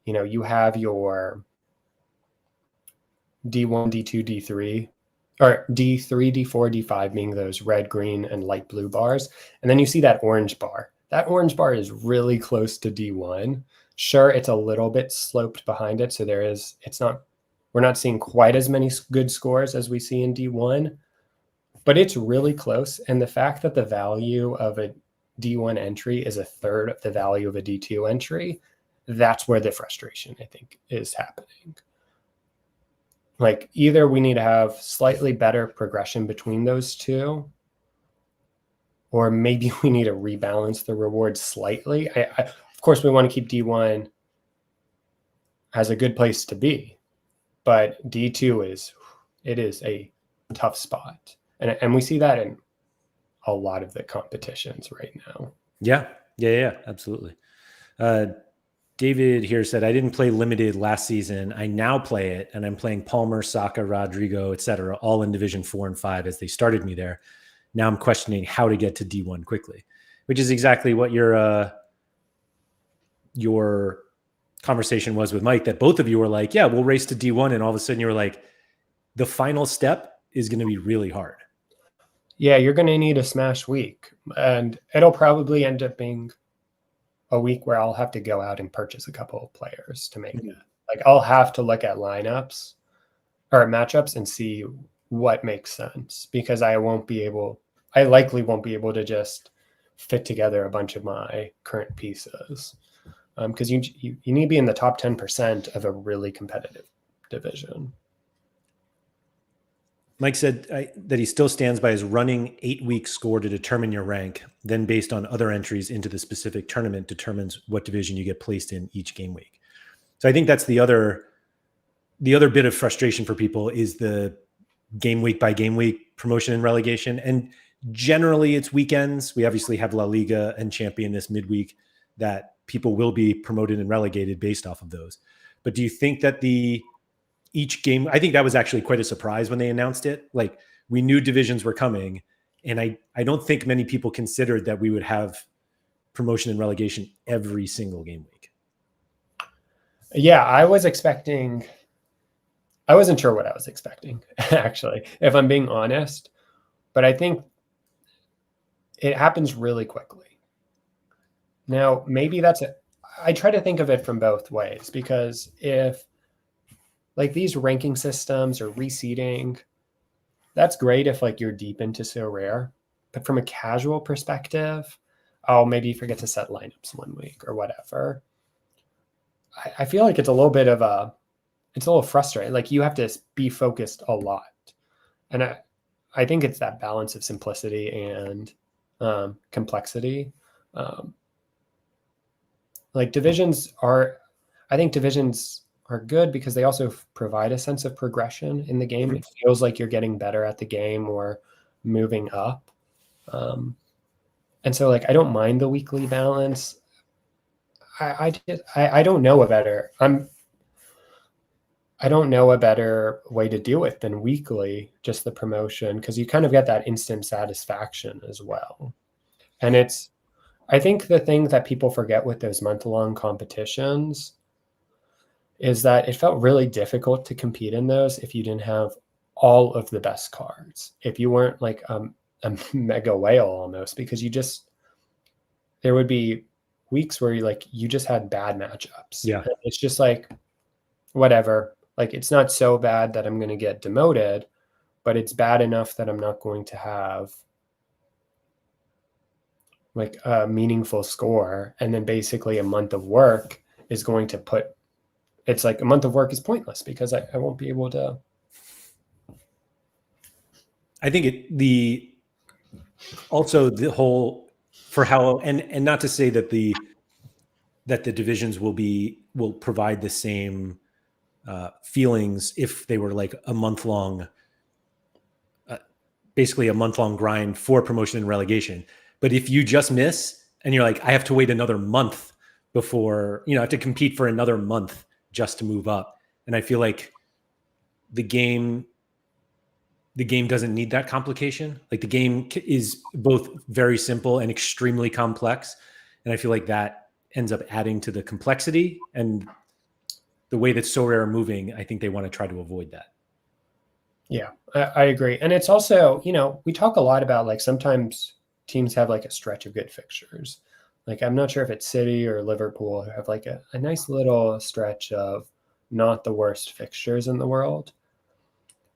you have your D1, D2, D3, or D3, D4, D5 being those red, green, and light blue bars. And then you see that orange bar. That orange bar is really close to D1. Sure, it's a little bit sloped behind it. So we're not seeing quite as many good scores as we see in D1, but it's really close. And the fact that the value of a D1 entry is a third of the value of a D2 entry, that's where the frustration, I think, is happening. Like, either we need to have slightly better progression between those two, or maybe we need to rebalance the rewards slightly. Of course, we want to keep D1 as a good place to be, but D2 is a tough spot. And we see that in a lot of the competitions right now. Yeah, absolutely. David here said, I didn't play limited last season. I now play it, and I'm playing Palmer, Saka, Rodrigo, etc., all in Division 4 and 5 as they started me there. Now I'm questioning how to get to D1 quickly, which is exactly what your conversation was with Mike, that both of you were like, yeah, we'll race to D1. And all of a sudden you were like, the final step is going to be really hard. Yeah, you're going to need a smash week, and it'll probably end up being a week where I'll have to go out and purchase a couple of players to make it. Like, I'll have to look at lineups or matchups and see what makes sense, because I likely won't be able to just fit together a bunch of my current pieces. Because you need to be in the top 10% of a really competitive division. Mike said that he still stands by his running 8-week score to determine your rank, then based on other entries into the specific tournament determines what division you get placed in each game week. So I think that's the other bit of frustration for people, is the game week by game week promotion and relegation. And generally it's weekends. We obviously have La Liga and Champion this midweek that people will be promoted and relegated based off of those. But do you think that each game, I think that was actually quite a surprise when they announced it. Like, we knew divisions were coming, and I don't think many people considered that we would have promotion and relegation every single game week. Yeah, I wasn't sure what I was expecting, actually, if I'm being honest. But I think it happens really quickly. Now, maybe I try to think of it from both ways, because if, like, these ranking systems or reseeding, that's great if, like, you're deep into Sorare. But from a casual perspective, maybe you forget to set lineups one week or whatever. I feel like it's a little frustrating. Like, you have to be focused a lot. And I think it's that balance of simplicity and complexity. Like, divisions are good because they also provide a sense of progression in the game. Mm-hmm. It feels like you're getting better at the game or moving up. And so, like, I don't mind the weekly balance. I don't know a better way to do it than weekly, just the promotion, because you kind of get that instant satisfaction as well. And I think the thing that people forget with those month-long competitions is that it felt really difficult to compete in those if you didn't have all of the best cards. If you weren't like a mega whale almost, because there would be weeks where you just had bad matchups. Yeah. And it's just like, whatever. Like, it's not so bad that I'm going to get demoted, but it's bad enough that I'm not going to have like a meaningful score. And then basically a month of work is going to it's like a month of work is pointless because I won't be able to. I think also the whole, for how, and not to say that the divisions will provide the same feelings if they were like a month-long, basically a month-long grind for promotion and relegation. But if you just miss and you're like, I have to wait another month before, I have to compete for another month just to move up. And I feel like the game doesn't need that complication. Like, the game is both very simple and extremely complex. And I feel like that ends up adding to the complexity, and the way that Sorare are moving, I think they want to try to avoid that. Yeah, I agree. And it's also, we talk a lot about, like, sometimes teams have like a stretch of good fixtures. like I'm not sure if it's City or Liverpool, have like a nice little stretch of not the worst fixtures in the world.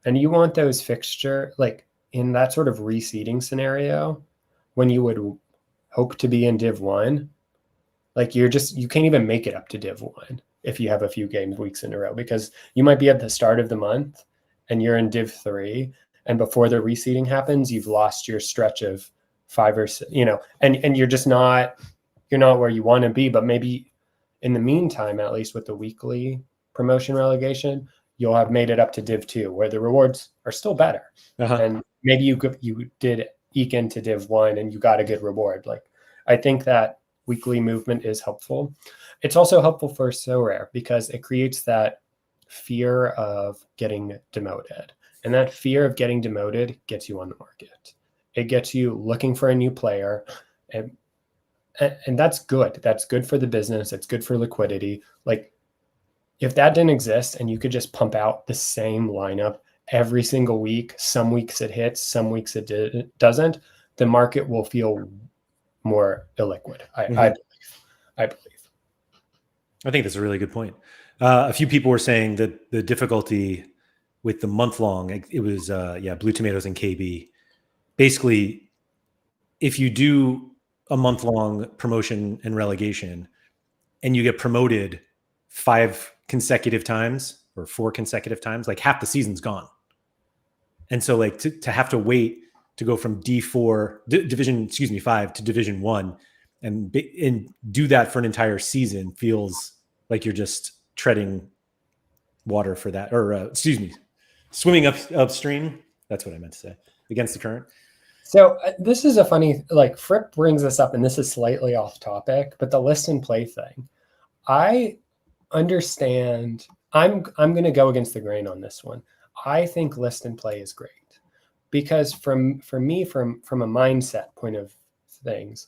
And you want those fixture, like in that sort of reseeding scenario, when you would hope to be in Div 1, like you can't even make it up to Div 1 if you have a few game weeks in a row, because you might be at the start of the month and you're in Div 3, and before the reseeding happens, you've lost your stretch of 5 or 6, and you're just not where you want to be. But maybe in the meantime, at least with the weekly promotion relegation, you'll have made it up to Div 2, where the rewards are still better. And maybe you did eke into Div 1 and you got a good reward. Like, I think that weekly movement is helpful. It's also helpful for Sorare because it creates that fear of getting demoted. And that fear of getting demoted gets you on the market. It gets you looking for a new player. And that's good. That's good for the business. It's good for liquidity. Like, if that didn't exist and you could just pump out the same lineup every single week, some weeks it hits, some weeks it doesn't, the market will feel more illiquid. I believe. I think that's a really good point. A few people were saying that the difficulty with the month long, it was Blue Tomatoes and KB. Basically, if you do a month long promotion and relegation and you get promoted 5 consecutive times or 4 consecutive times, like half the season's gone. And so like to have to wait to go from D4 division 5 to Division 1 and do that for an entire season feels like you're just treading water for that, or swimming upstream. That's what I meant to say, against the current. So this is a funny, like Fripp brings this up, and this is slightly off topic, but the list and play thing, I understand. I'm going to go against the grain on this one. I think list and play is great because for me, from a mindset point of things,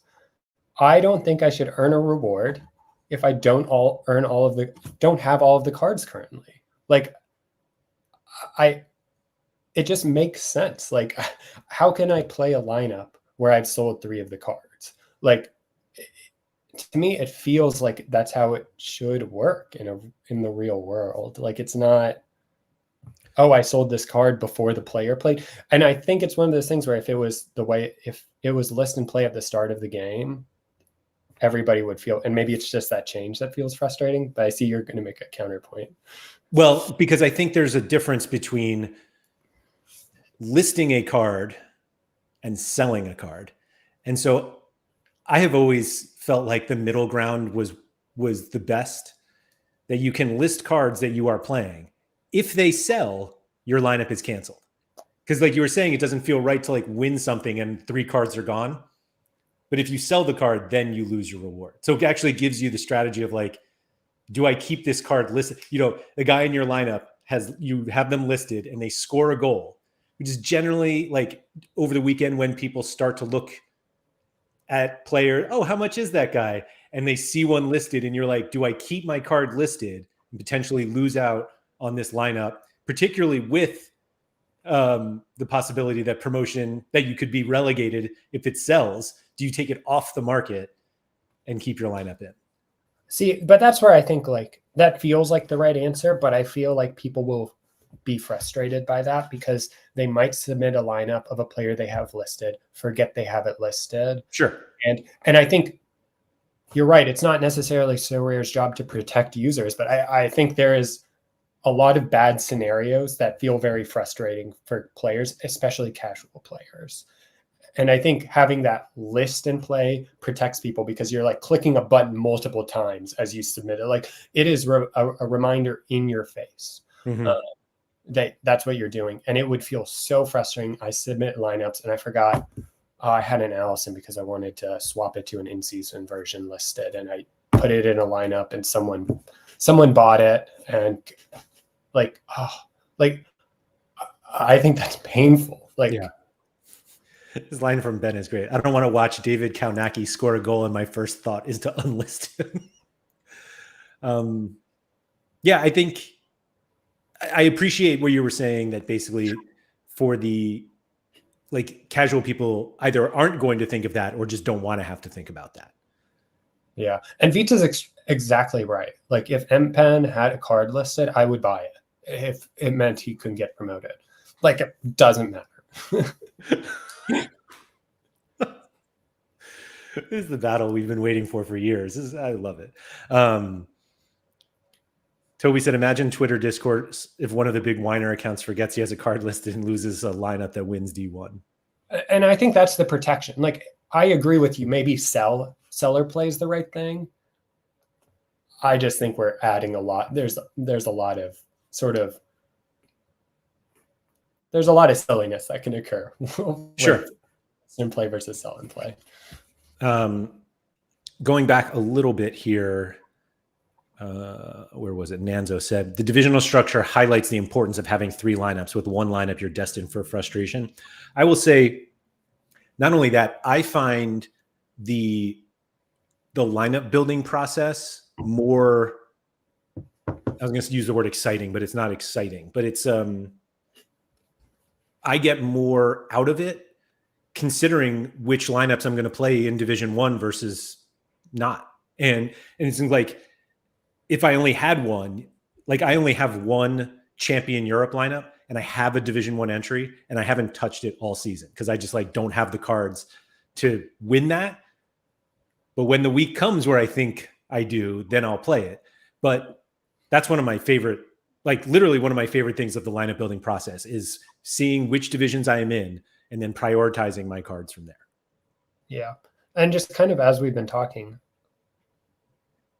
I don't think I should earn a reward if I don't have all of the cards currently. Like, it just makes sense. Like, how can I play a lineup where I've sold 3 of the cards? Like, to me, it feels like that's how it should work in the real world. Like, it's not, oh, I sold this card before the player played. And I think it's one of those things where if it was list and play at the start of the game, everybody would feel, and maybe it's just that change that feels frustrating, but I see you're going to make a counterpoint. Well, because I think there's a difference between listing a card and selling a card. And so I have always felt like the middle ground was the best, that you can list cards that you are playing. If they sell, your lineup is canceled. Because like you were saying, it doesn't feel right to like win something and 3 cards are gone. But if you sell the card, then you lose your reward. So it actually gives you the strategy of like, do I keep this card listed? The guy in your lineup you have them listed and they score a goal, which is generally like over the weekend when people start to look at player, oh, how much is that guy? And they see one listed and you're like, do I keep my card listed and potentially lose out on this lineup, particularly with the possibility that you could be relegated if it sells? Do you take it off the market and keep your lineup in? See, but that's where I think like that feels like the right answer, but I feel like people will be frustrated by that because they might submit a lineup of a player they have listed, forget they have it listed. Sure. And I think you're right. It's not necessarily Sorare's job to protect users, but I think there is a lot of bad scenarios that feel very frustrating for players, especially casual players. And I think having that list and play protects people because you're like clicking a button multiple times as you submit it. Like it is a reminder in your face that's what you're doing. And it would feel so frustrating. I submit lineups and I forgot I had an Allison because I wanted to swap it to an in-season version listed. And I put it in a lineup and someone bought it. And I think that's painful. Like, yeah. This line from Ben is great. I don't want to watch David Kaunaki score a goal and my first thought is to unlist him. I think I appreciate what you were saying, that basically for the like casual people either aren't going to think of that or just don't want to have to think about that. Yeah. And Vita's exactly right. Like if MPen had a card listed, I would buy it if it meant he couldn't get promoted. Like it doesn't matter. This is the battle we've been waiting for years. I love it. Toby said, imagine Twitter discourse if one of the big whiner accounts forgets he has a card listed and loses a lineup that wins D1. And I think that's the protection. Like, I agree with you. Maybe seller plays the right thing. I just think we're adding a lot. There's a lot of there's a lot of silliness that can occur. Sure. In play versus sell and play. Going back a little bit here, where was it? Nanzo said, the divisional structure highlights the importance of having 3 lineups. With one lineup, you're destined for frustration. I will say, not only that, I find the lineup building process more, I was going to use the word exciting, but it's not exciting, but it's, I get more out of it considering which lineups I'm going to play in Division 1 versus not. And it's like, if I only had one, like I only have one champion Europe lineup and I have a Division 1 entry and I haven't touched it all season because I just like don't have the cards to win that. But when the week comes where I think I do, then I'll play it. But that's one of my favorite, like literally one of my favorite things of the lineup building process is seeing which divisions I am in and then prioritizing my cards from there. Yeah. And just kind of as we've been talking,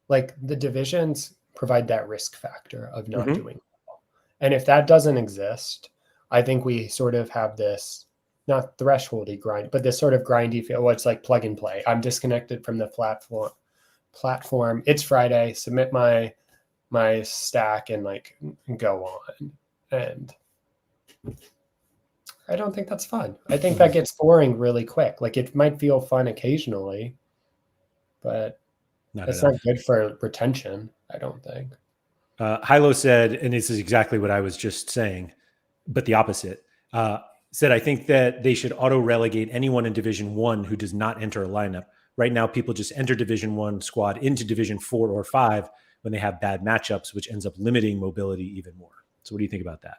like the divisions provide that risk factor of not doing well. And if that doesn't exist, I think we sort of have this, not thresholdy grind, but this sort of grindy feel. Well, it's like plug and play. I'm disconnected from the platform. It's Friday, submit my stack and like go on. And I don't think that's fun. I think that gets boring really quick. Like it might feel fun occasionally, but it's not good for retention, I don't think. Hilo said, and this is exactly what I was just saying, but the opposite, said, I think that they should auto-relegate anyone in Division 1 who does not enter a lineup. Right now, people just enter Division 1 squad into Division 4 or 5 when they have bad matchups, which ends up limiting mobility even more. So what do you think about that?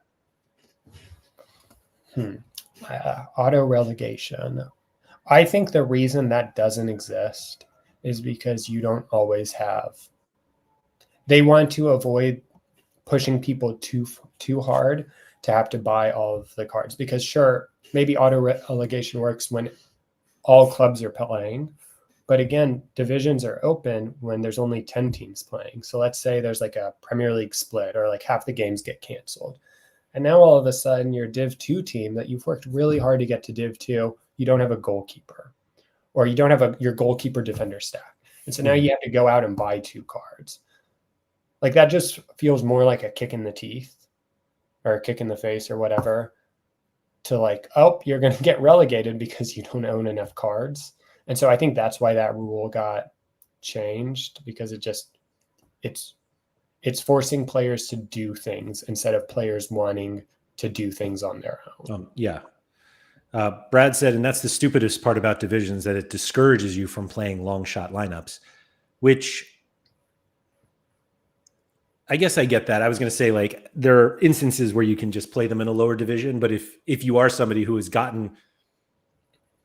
Auto-relegation. I think the reason that doesn't exist is because you don't always have. They want to avoid pushing people too hard to have to buy all of the cards. Because sure, maybe auto-relegation works when all clubs are playing. But again, divisions are open when there's only 10 teams playing. So let's say there's like a Premier League split or like half the games get canceled. And now all of a sudden your Div 2 team that you've worked really hard to get to Div 2, you don't have a goalkeeper or you don't have your goalkeeper defender stack. And so now you have to go out and buy 2 cards. Like that just feels more like a kick in the teeth or a kick in the face or whatever to like, oh, you're going to get relegated because you don't own enough cards. And so I think that's why that rule got changed, because it's forcing players to do things instead of players wanting to do things on their own. Yeah. Brad said, and that's the stupidest part about divisions, that it discourages you from playing long shot lineups, which I guess I get that. I was going to say, like, there are instances where you can just play them in a lower division. But if you are somebody who has gotten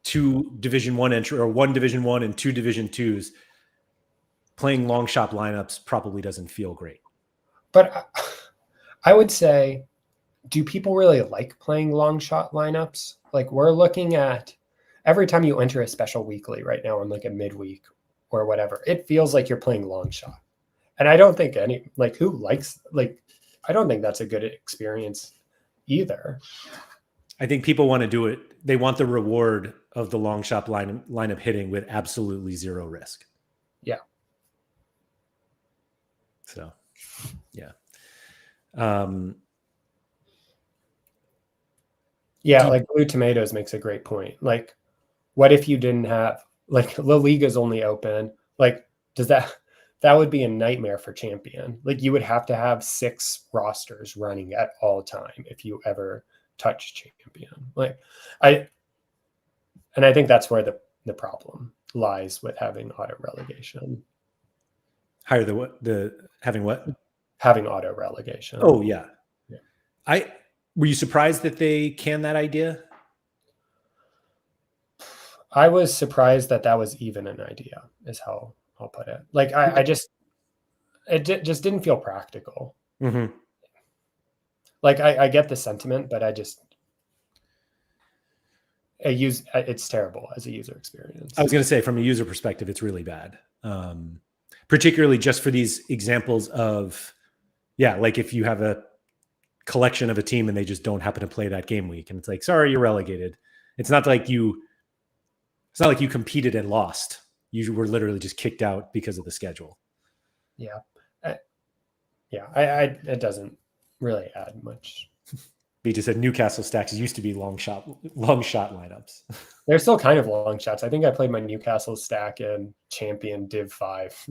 2 Division 1 entry or 1 Division 1 and 2 Division 2s, playing long shot lineups probably doesn't feel great. But I would say, do people really like playing long shot lineups? Like we're looking at every time you enter a special weekly right now on like a midweek or whatever, it feels like you're playing long shot. And I don't think who likes, I don't think that's a good experience either. I think people want to do it. They want the reward of the long shot lineup hitting with absolutely zero risk. Yeah. So, yeah. Like Blue Tomatoes makes a great point. Like, what if you didn't have, like, La Liga's only open? Like, that would be a nightmare for Champion. Like, you would have to have 6 rosters running at all time if you ever touch Champion. Like, I think that's where the problem lies with having auto relegation. Higher the having what? Having auto relegation. Oh yeah. Yeah. Were you surprised that they canned that idea? I was surprised that that was even an idea, is how I'll put it. Like I just just didn't feel practical. Mm-hmm. Like I get the sentiment, but it's terrible as a user experience. I was going to say, from a user perspective, it's really bad. Particularly just for these examples of, like if you have a collection of a team and they just don't happen to play that game week, and it's like, sorry, you're relegated. It's not like you competed and lost. You were literally just kicked out because of the schedule. Yeah. It doesn't really add much. B just said Newcastle stacks used to be long shot lineups. They're still kind of long shots. I think I played my Newcastle stack in Champion Div 5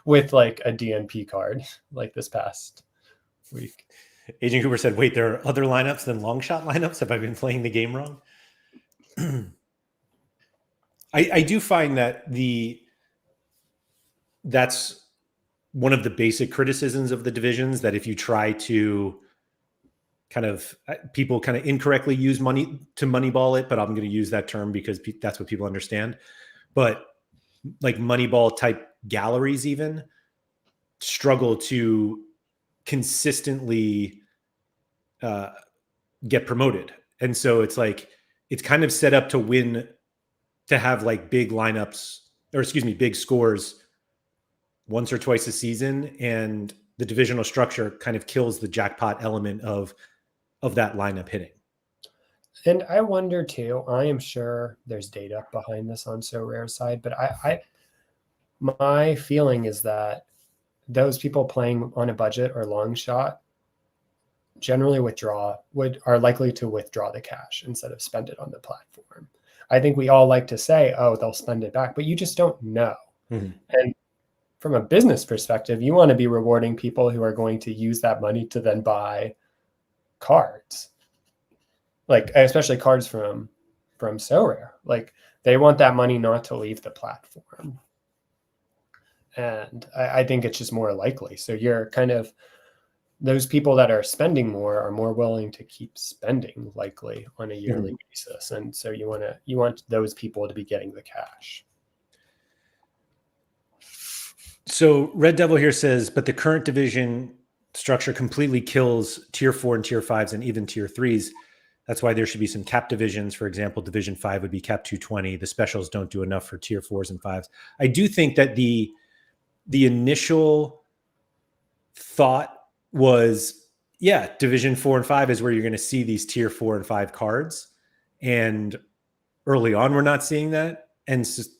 with like a DNP card like this past week. Agent Cooper said, wait, there are other lineups than long shot lineups? Have I been playing the game wrong? I do find that that's one of the basic criticisms of the divisions, that if you try to people kind of incorrectly use money to moneyball it, but I'm going to use that term because that's what people understand. But like moneyball type galleries even struggle to consistently get promoted. And so it's like, it's kind of set up to win, to have like big lineups, or excuse me, big scores once or twice a season. And the divisional structure kind of kills the jackpot element of that lineup hitting. And I wonder too, I am sure there's data behind this on Sorare's side, but my feeling is that those people playing on a budget or long shot generally are likely to withdraw the cash instead of spend it on the platform. I think we all like to say, oh, they'll spend it back, but you just don't know. Mm-hmm. And from a business perspective, you want to be rewarding people who are going to use that money to then buy cards, like especially cards from Sorare. Like they want that money not to leave the platform. And I think it's just more likely. So you're kind of, those people that are spending more are more willing to keep spending likely on a yearly basis. And so you want those people to be getting the cash. So Red Devil here says, but the current division structure completely kills tier 4 and tier 5s and even tier 3s. That's why there should be some cap divisions. For example, division 5 would be cap 220. The specials don't do enough for tier 4s and 5s. I do think that the initial thought was, division 4 and 5 is where you're going to see these tier 4 and 5 cards. And early on, we're not seeing that.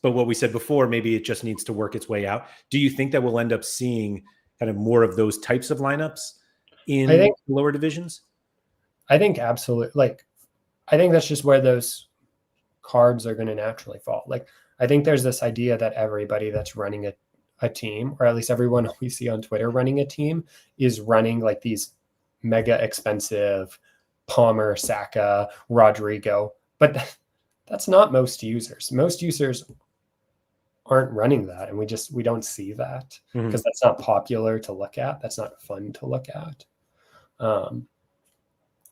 But what we said before, maybe it just needs to work its way out. Do you think that we'll end up seeing kind of more of those types of lineups in lower divisions? I think absolutely. Like, I think that's just where those cards are going to naturally fall. Like, I think there's this idea that everybody that's running a team, or at least everyone we see on Twitter running a team, is running like these mega expensive Palmer, Saka, Rodrigo. But that's not most users. Most users aren't running that. And we don't see that because that's not popular to look at. That's not fun to look at.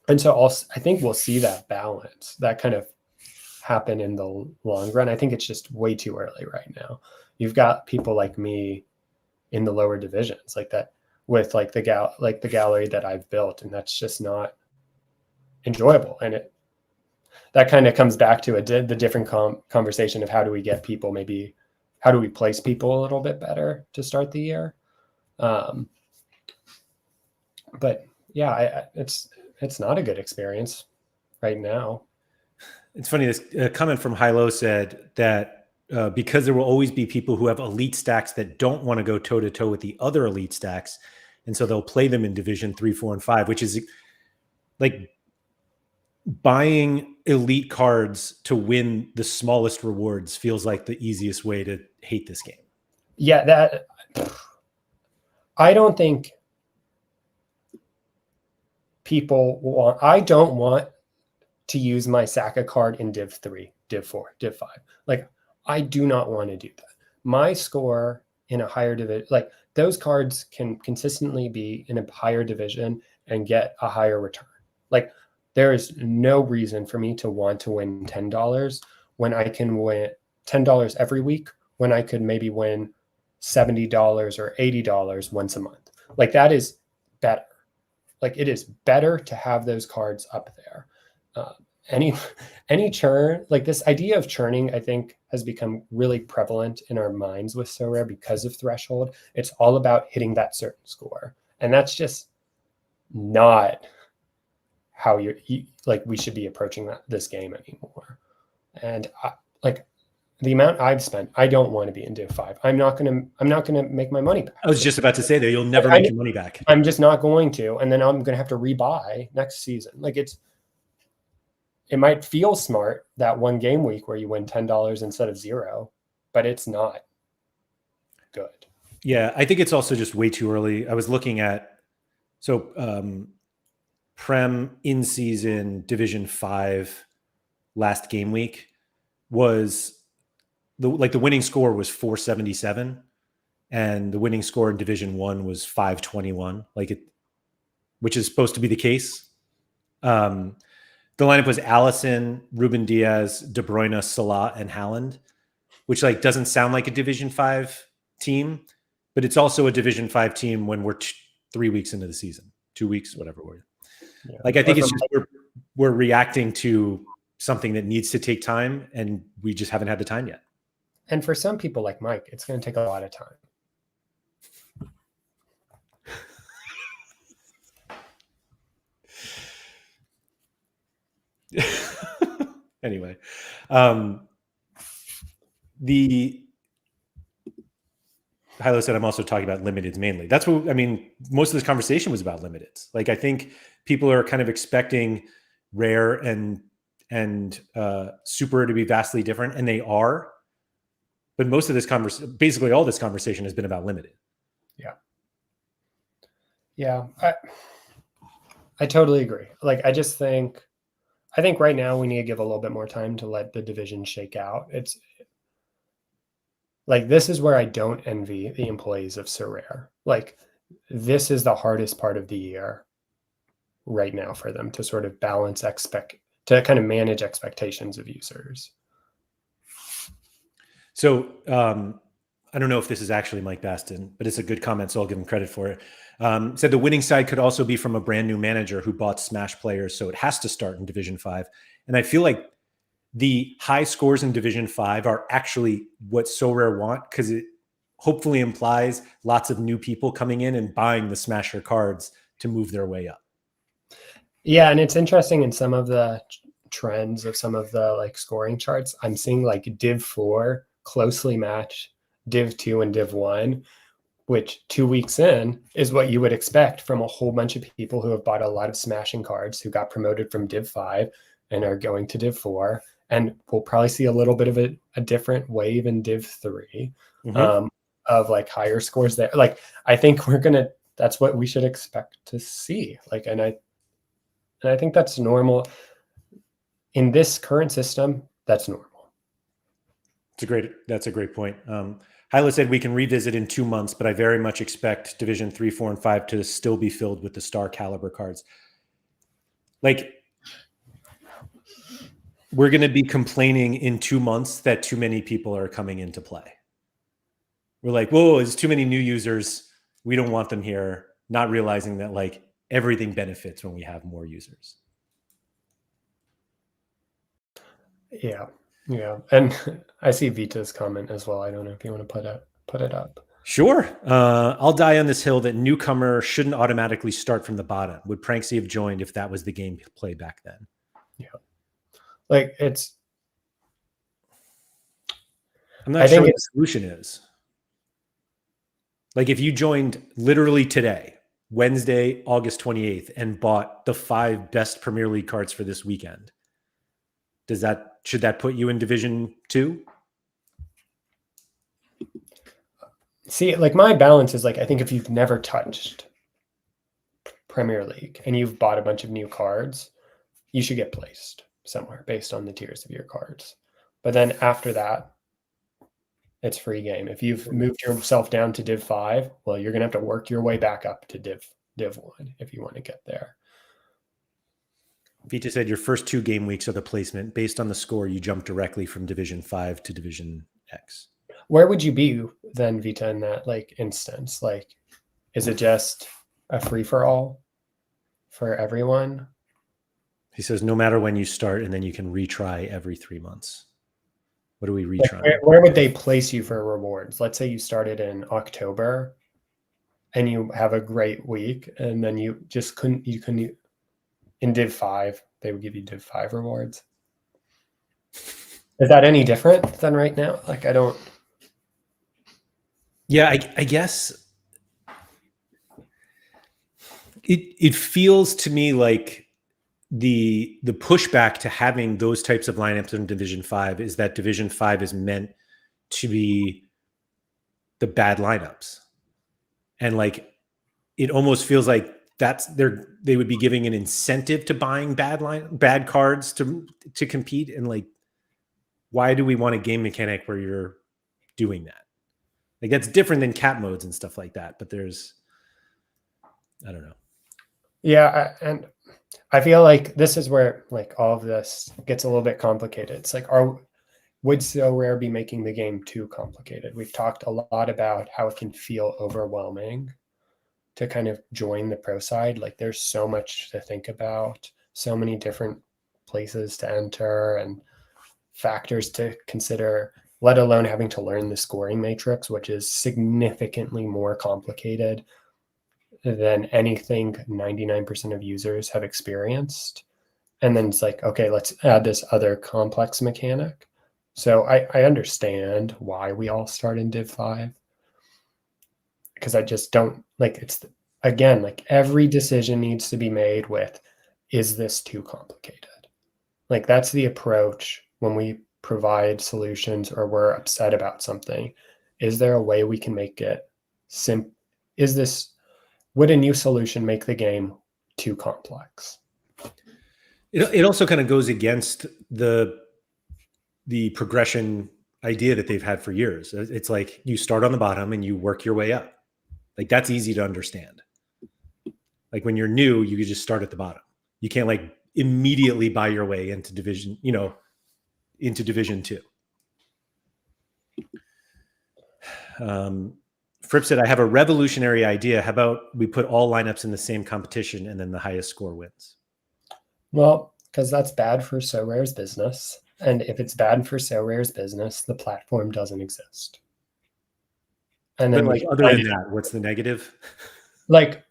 And so I think we'll see that balance, that kind of happen in the long run. I think it's just way too early right now. You've got people like me in the lower divisions like that with like the gallery that I've built, and that's just not enjoyable. And that kind of comes back to the different conversation of how do we get people, maybe how do we place people a little bit better to start the year. But yeah, it's not a good experience right now. It's funny, this comment from Hilo said that because there will always be people who have elite stacks that don't want to go toe-to-toe with the other elite stacks, and so they'll play them in division 3, 4, and 5, which is like buying elite cards to win the smallest rewards feels like the easiest way to hate this game. Yeah, I don't think I don't want to use my Saka card in Div 3, Div 4, Div 5. Like, I do not want to do that. My score in a higher division, like those cards can consistently be in a higher division and get a higher return. Like, there is no reason for me to want to win $10 when I can win $10 every week, when I could maybe win $70 or $80 once a month. Like, that is better. Like, it is better to have those cards up there. Any churn, like this idea of churning, I think has become really prevalent in our minds with Sorare because of threshold. It's all about hitting that certain score, and that's just not how we should be approaching this game anymore. And like the amount I've spent, I don't want to be in Div 5. I'm not gonna make my money back. I was just about to say that you'll never make your money back. I'm just not going to, and then I'm gonna have to rebuy next season. Like, it might feel smart that one game week where you win $10 instead of $0, but it's not good. Yeah, I think it's also just way too early. I was looking at Prem in season Division 5 last game week was the winning score was 477, and the winning score in Division 1 was 521, which is supposed to be the case. The lineup was Allison, Ruben Diaz, De Bruyne, Salah, and Haaland, which doesn't sound like a Division 5 team, but it's also a Division 5 team when we're 3 weeks into the season, 2 weeks, whatever. Yeah. I think it's just we're reacting to something that needs to take time, and we just haven't had the time yet. And for some people like Mike, it's going to take a lot of time. Anyway, Hilo said I'm also talking about limiteds mainly. That's what most of this conversation was about limiteds. I think people are kind of expecting rare and super to be vastly different, and they are. But most of this basically all this conversation has been about limited. Yeah. Yeah. I totally agree. I think right now we need to give a little bit more time to let the division shake out. It's this is where I don't envy the employees of Sorare. This is the hardest part of the year right now for them to sort of balance to kind of manage expectations of users. So I don't know if this is actually Mike Baston, but it's a good comment, so I'll give him credit for it. Said the winning side could also be from a brand new manager who bought Smash players, so it has to start in Division 5. And I feel like the high scores in Division 5 are actually what Sorare want, because it hopefully implies lots of new people coming in and buying the Smasher cards to move their way up. Yeah, and it's interesting in some of the trends of some of the scoring charts. I'm seeing Div 4 closely match Div 2 and Div 1, which 2 weeks in is what you would expect from a whole bunch of people who have bought a lot of smashing cards, who got promoted from Div 5 and are going to Div 4. And we'll probably see a little bit of a different wave in Div 3 of higher scores there. I think that's what we should expect to see. And I think that's normal. In this current system, that's normal. That's a great point. Hyla said we can revisit in 2 months, but I very much expect Division 3, 4, and 5 to still be filled with the star caliber cards. We're going to be complaining in 2 months that too many people are coming into play. We're whoa, there's too many new users. We don't want them here. Not realizing that everything benefits when we have more users. Yeah. Yeah. And I see Vita's comment as well. I don't know if you want to put it up. Sure. I'll die on this hill that newcomer shouldn't automatically start from the bottom. Would Pranksy have joined if that was the game play back then? Yeah. I'm not sure what the solution is. If you joined literally today, Wednesday, August 28th, and bought the 5 best Premier League cards for this weekend, should that put you in Division 2? See, my balance is I think if you've never touched Premier League and you've bought a bunch of new cards, you should get placed somewhere based on the tiers of your cards. But then after that, it's free game. If you've moved yourself down to Div 5, well, you're going to have to work your way back up to Div 1 if you want to get there. Vita said your first 2 game weeks are the placement. Based on the score, you jump directly from Division 5 to Division X. Where would you be then, Vita, in that like instance? Like, is it just a free-for-all for everyone? He says no matter when you start, and then you can retry every 3 months. What are we retrying? Like, where would they place you for rewards? Let's say you started in October and you have a great week, and then you just couldn't in Div 5, they would give you Div 5 rewards. Is that any different than right now? Like, I don't. Yeah, I guess it feels to me like the pushback to having those types of lineups in Division 5 is that Division 5 is meant to be the bad lineups. And like, it almost feels like they would be giving an incentive to buying bad cards to compete. And like, why do we want a game mechanic where you're doing that? Like, that's different than cap modes and stuff like that. But I don't know. Yeah, and I feel like this is where like all of this gets a little bit complicated. It's like, would Sorare be making the game too complicated? We've talked a lot about how it can feel overwhelming to kind of join the pro side. Like, there's so much to think about, so many different places to enter and factors to consider, let alone having to learn the scoring matrix, which is significantly more complicated than anything 99% of users have experienced. And then it's like, okay, let's add this other complex mechanic. So I understand why we all start in Div 5, because I just don't like, it's again, like every decision needs to be made with, is this too complicated? Like, that's the approach when we provide solutions or we're upset about something. Is there a way we can make it simple? Would a new solution make the game too complex? It also kind of goes against the progression idea that they've had for years. It's like you start on the bottom and you work your way up. Like, that's easy to understand. Like, when you're new, you just start at the bottom. You can't like immediately buy your way into Division 2. Fripp said, I have a revolutionary idea. How about we put all lineups in the same competition and then the highest score wins? Well, because that's bad for Sorare's business. And if it's bad for Sorare's business, the platform doesn't exist. And then, like, other than that, what's the negative? Like,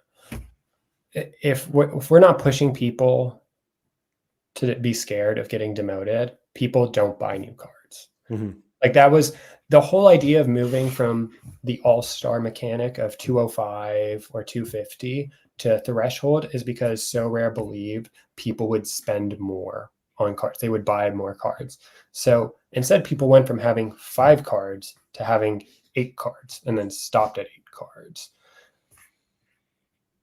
if we're not pushing people to be scared of getting demoted, people don't buy new cards. Mm-hmm. Like, that was the whole idea of moving from the all-star mechanic of 205 or 250 to threshold, is because Sorare believed people would spend more on cards. They would buy more cards. So instead, people went from having 5 cards to having 8 cards, and then stopped at 8 cards.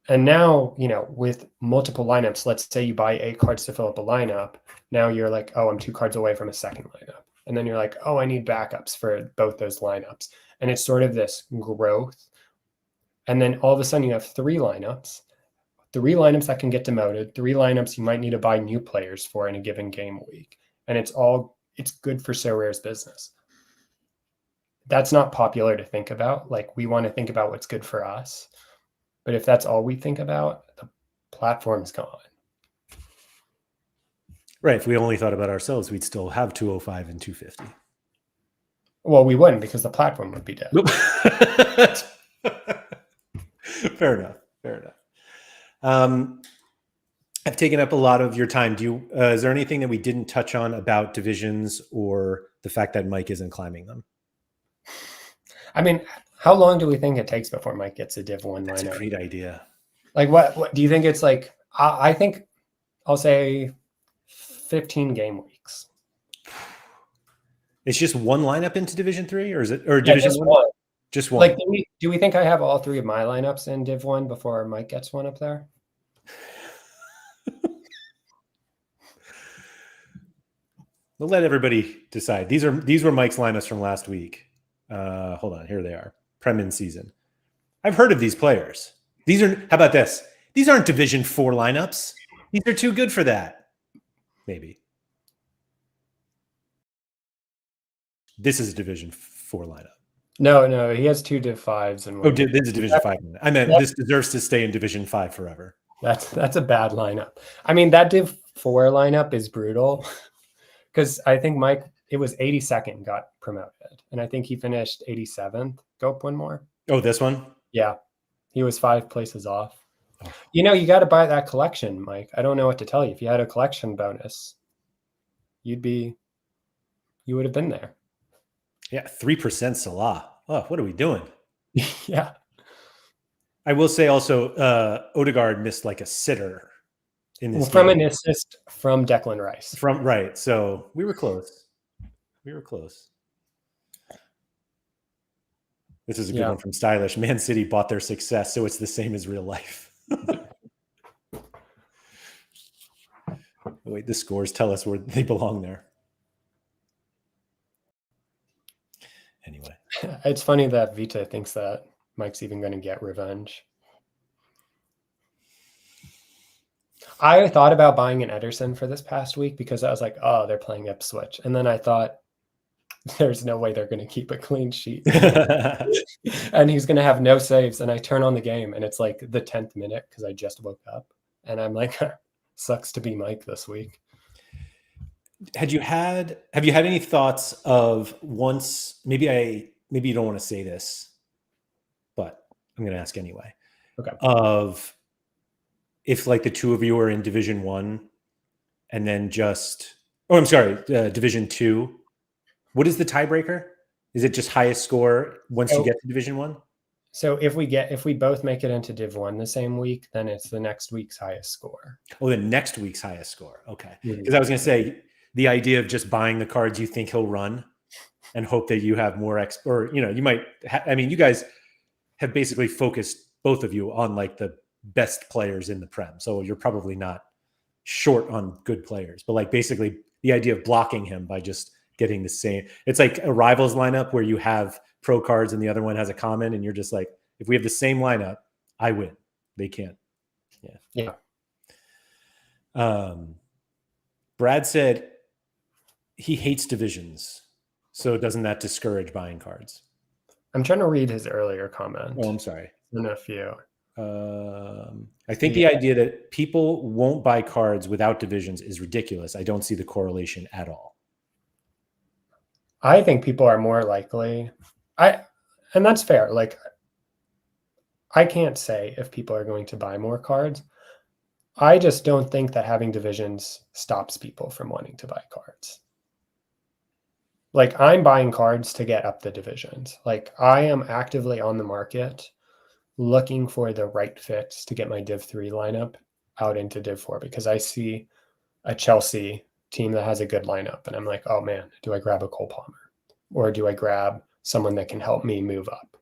And now, with multiple lineups, let's say you buy 8 cards to fill up a lineup. Now you're like, oh, I'm 2 cards away from a second lineup. And then you're like, oh, I need backups for both those lineups. And it's sort of this growth. And then all of a sudden you have 3 lineups that can get demoted, 3 lineups you might need to buy new players for in a given game week. And it's good for Sorare's business. That's not popular to think about. Like, we want to think about what's good for us. But if that's all we think about, the platform's gone. Right. If we only thought about ourselves, we'd still have 205 and 250. Well, we wouldn't, because the platform would be dead. Nope. Fair enough. I've taken up a lot of your time. Is there anything that we didn't touch on about divisions or the fact that Mike isn't climbing them? I mean, how long do we think it takes before Mike gets a Div 1 lineup? That's a great idea. Like, what do you think it's like? I think I'll say 15 game weeks. It's just one lineup into Division 3, or is it Division 1? One. Just one. Like, do we think I have all 3 of my lineups in Div 1 before Mike gets one up there? We'll let everybody decide. These were Mike's lineups from last week. Hold on, here they are. Prem in season. I've heard of these players. These are, how about this? These aren't Division 4 lineups. These are too good for that. Maybe. This is a Division 4 lineup. No, he has 2 Div 5s and this is a Division 5 lineup. I meant this deserves to stay in Division 5 forever. That's a bad lineup. I mean, that Div 4 lineup is brutal because I think Mike, it was 82nd got promoted, and I think he finished 87th. Go up one more. Oh, this one? Yeah. He was 5 places off. Oh. You know, you got to buy that collection, Mike. I don't know what to tell you. If you had a collection bonus, you would have been there. Yeah, 3% Salah. Oh, what are we doing? Yeah. I will say also, Odegaard missed like a sitter in this from an assist from Declan Rice. Right. So we were close. This is a good one from Stylish. Man City bought their success, so it's the same as real life. Wait, the scores tell us where they belong there. Anyway. It's funny that Vita thinks that Mike's even going to get revenge. I thought about buying an Ederson for this past week because I was like, oh, they're playing Ipswich. And then I thought, there's no way they're going to keep a clean sheet. And he's going to have no saves. And I turn on the game and it's like the 10th minute because I just woke up. And I'm like, sucks to be Mike this week. Have you had any thoughts of once, maybe you don't want to say this, but I'm going to ask anyway. Okay. Of if like the two of you are in Division 1 and then Division 2, what is the tiebreaker? Is it just highest score once you get to Division 1? So if we both make it into Div 1 the same week, then it's the next week's highest score. Oh, the next week's highest score. Okay. Because I was going to say the idea of just buying the cards you think he'll run and hope that you have more you might you guys have basically focused, both of you, on like the best players in the Prem. So you're probably not short on good players, but like basically the idea of blocking him by just getting the same. It's like a rivals lineup where you have pro cards and the other one has a common, and you're just like, if we have the same lineup, I win. They can't. Yeah. Brad said he hates divisions. So doesn't that discourage buying cards? I'm trying to read his earlier comment. Oh, I'm sorry. In a few. I think the idea that people won't buy cards without divisions is ridiculous. I don't see the correlation at all. I think people are more likely. And that's fair. Like, I can't say if people are going to buy more cards. I just don't think that having divisions stops people from wanting to buy cards. Like, I'm buying cards to get up the divisions. Like, I am actively on the market looking for the right fits to get my Div 3 lineup out into Div 4 because I see a Chelsea team that has a good lineup and I'm like, oh man, do I grab a Cole Palmer or do I grab someone that can help me move up?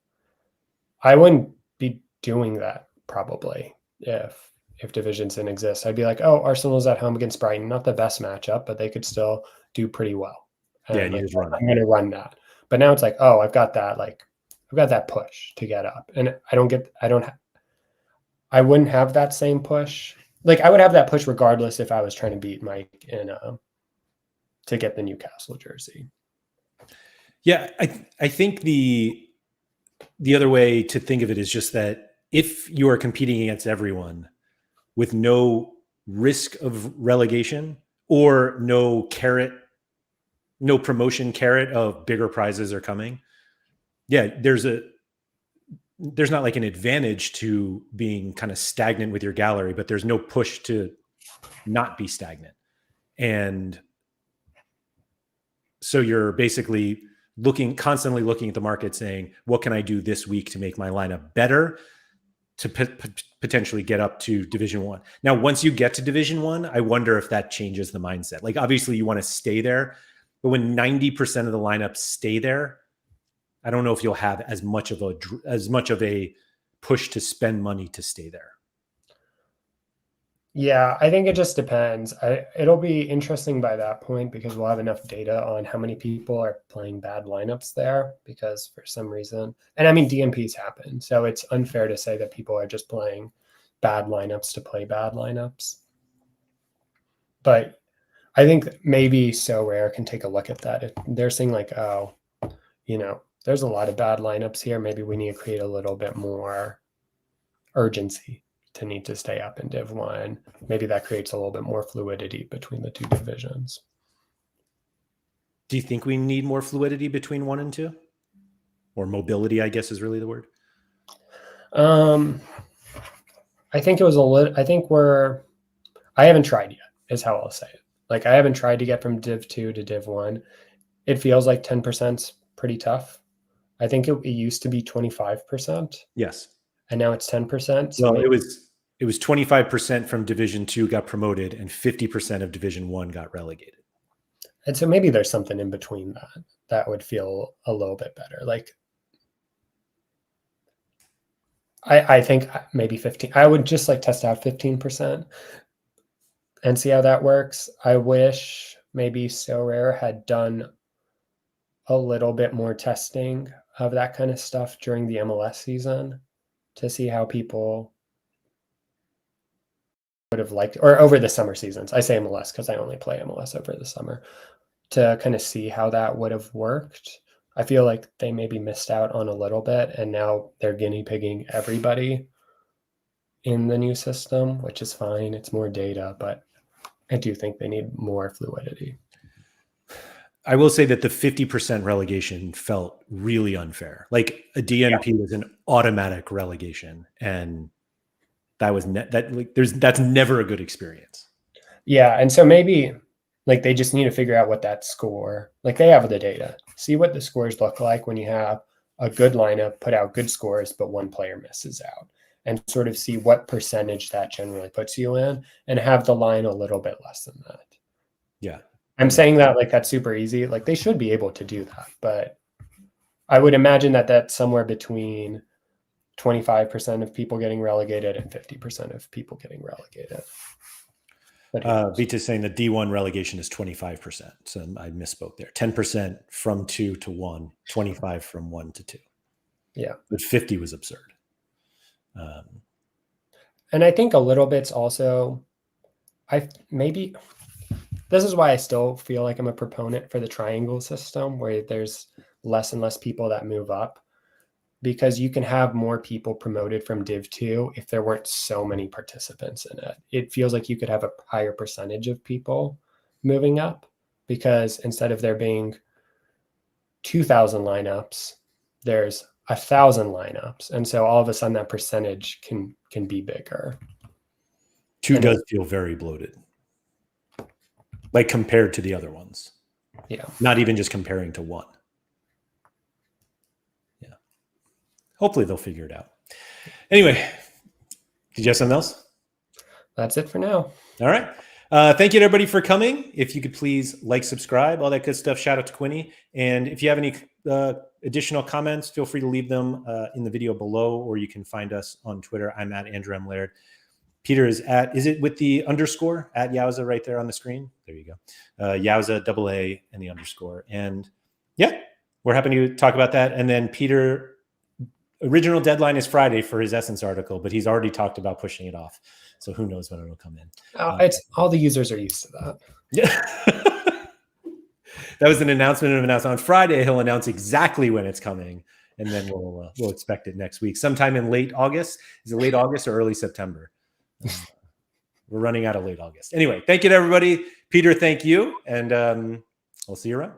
I wouldn't be doing that probably if divisions didn't exist. I'd be like, oh, Arsenal's at home against Brighton, not the best matchup, but they could still do pretty well. And you just run. I'm going to run that. But now it's like, oh, I've got that push to get up. And I wouldn't have that same push. Like, I would have that push regardless if I was trying to beat Mike to get the Newcastle jersey. Yeah, I think the other way to think of it is just that if you are competing against everyone with no risk of relegation or no promotion carrot of bigger prizes are coming, there's not like an advantage to being kind of stagnant with your gallery, but there's no push to not be stagnant. And so you're basically constantly looking at the market saying, what can I do this week to make my lineup better to potentially get up to Division 1? Now, once you get to Division 1, I wonder if that changes the mindset. Like, obviously you want to stay there, but when 90% of the lineups stay there, I don't know if you'll have as much of a push to spend money to stay there. Yeah, I think it just depends. It'll be interesting by that point because we'll have enough data on how many people are playing bad lineups there because for some reason, and I mean, DMPs happen. So it's unfair to say that people are just playing bad lineups to play bad lineups. But I think maybe Sorare can take a look at that. If they're saying like, oh, there's a lot of bad lineups here. Maybe we need to create a little bit more urgency to need to stay up in Div 1. Maybe that creates a little bit more fluidity between the two divisions. Do you think we need more fluidity between 1 and 2? Or mobility, I guess, is really the word. I think it was a little, I haven't tried yet, is how I'll say it. Like, I haven't tried to get from Div 2 to Div 1. It feels like 10% pretty tough. I think it used to be 25%. Yes. And now it's 10%. So well, it was 25% from Division 2 got promoted and 50% of Division 1 got relegated. And so maybe there's something in between that would feel a little bit better. Like, I think maybe 15. I would just like test out 15% and see how that works. I wish maybe Sorare had done a little bit more testing of that kind of stuff during the MLS season to see how people would have liked, or over the summer seasons. I say MLS because I only play MLS over the summer, to kind of see how that would have worked. I feel like they maybe missed out on a little bit, and now they're guinea pigging everybody in the new system, which is fine. It's more data, but I do think they need more fluidity. I will say that the 50% relegation felt really unfair. Like a DNP was an automatic relegation, and that was that's never a good experience. Yeah, and so maybe like they just need to figure out what that score, like they have the data, see what the scores look like when you have a good lineup, put out good scores, but one player misses out, and sort of see what percentage that generally puts you in, and have the line a little bit less than that. Yeah. I'm saying that like that's super easy. Like they should be able to do that, but I would imagine that that's somewhere between 25% of people getting relegated and 50% of people getting relegated. Vita's saying the D1 relegation is 25%. So I misspoke there. 10% from 2 to 1, 25 from 1 to 2. Yeah. But 50 was absurd. And I think a little bit's also, this is why I still feel like I'm a proponent for the triangle system, where there's less and less people that move up, because you can have more people promoted from Div 2 if there weren't so many participants in it. It feels like you could have a higher percentage of people moving up, because instead of there being 2,000 lineups, there's 1,000 lineups. And so all of a sudden that percentage can be bigger. 2 does feel very bloated, like compared to the other ones. Yeah. Not even just comparing to 1. Yeah. Hopefully they'll figure it out. Anyway, did you have something else? That's it for now. All right. Thank you to everybody for coming. If you could please like, subscribe, all that good stuff. Shout out to Quinny. And if you have any additional comments, feel free to leave them in the video below, or you can find us on Twitter. I'm at Andrew M. Laird. Peter is it with the underscore at Yowzaa right there on the screen? There you go. Yowzaa, AA, and the underscore. And yeah, we're happy to talk about that. And then Peter, original deadline is Friday for his Essence article, but he's already talked about pushing it off. So who knows when it'll come in. It's all the users are used to that. Yeah. That was an announcement of an announcement. On Friday, he'll announce exactly when it's coming, and then we'll expect it next week, sometime in late August. Is it late August or early September? We're running out of late August. Anyway, thank you to everybody. Peter, thank you, and we'll see you around.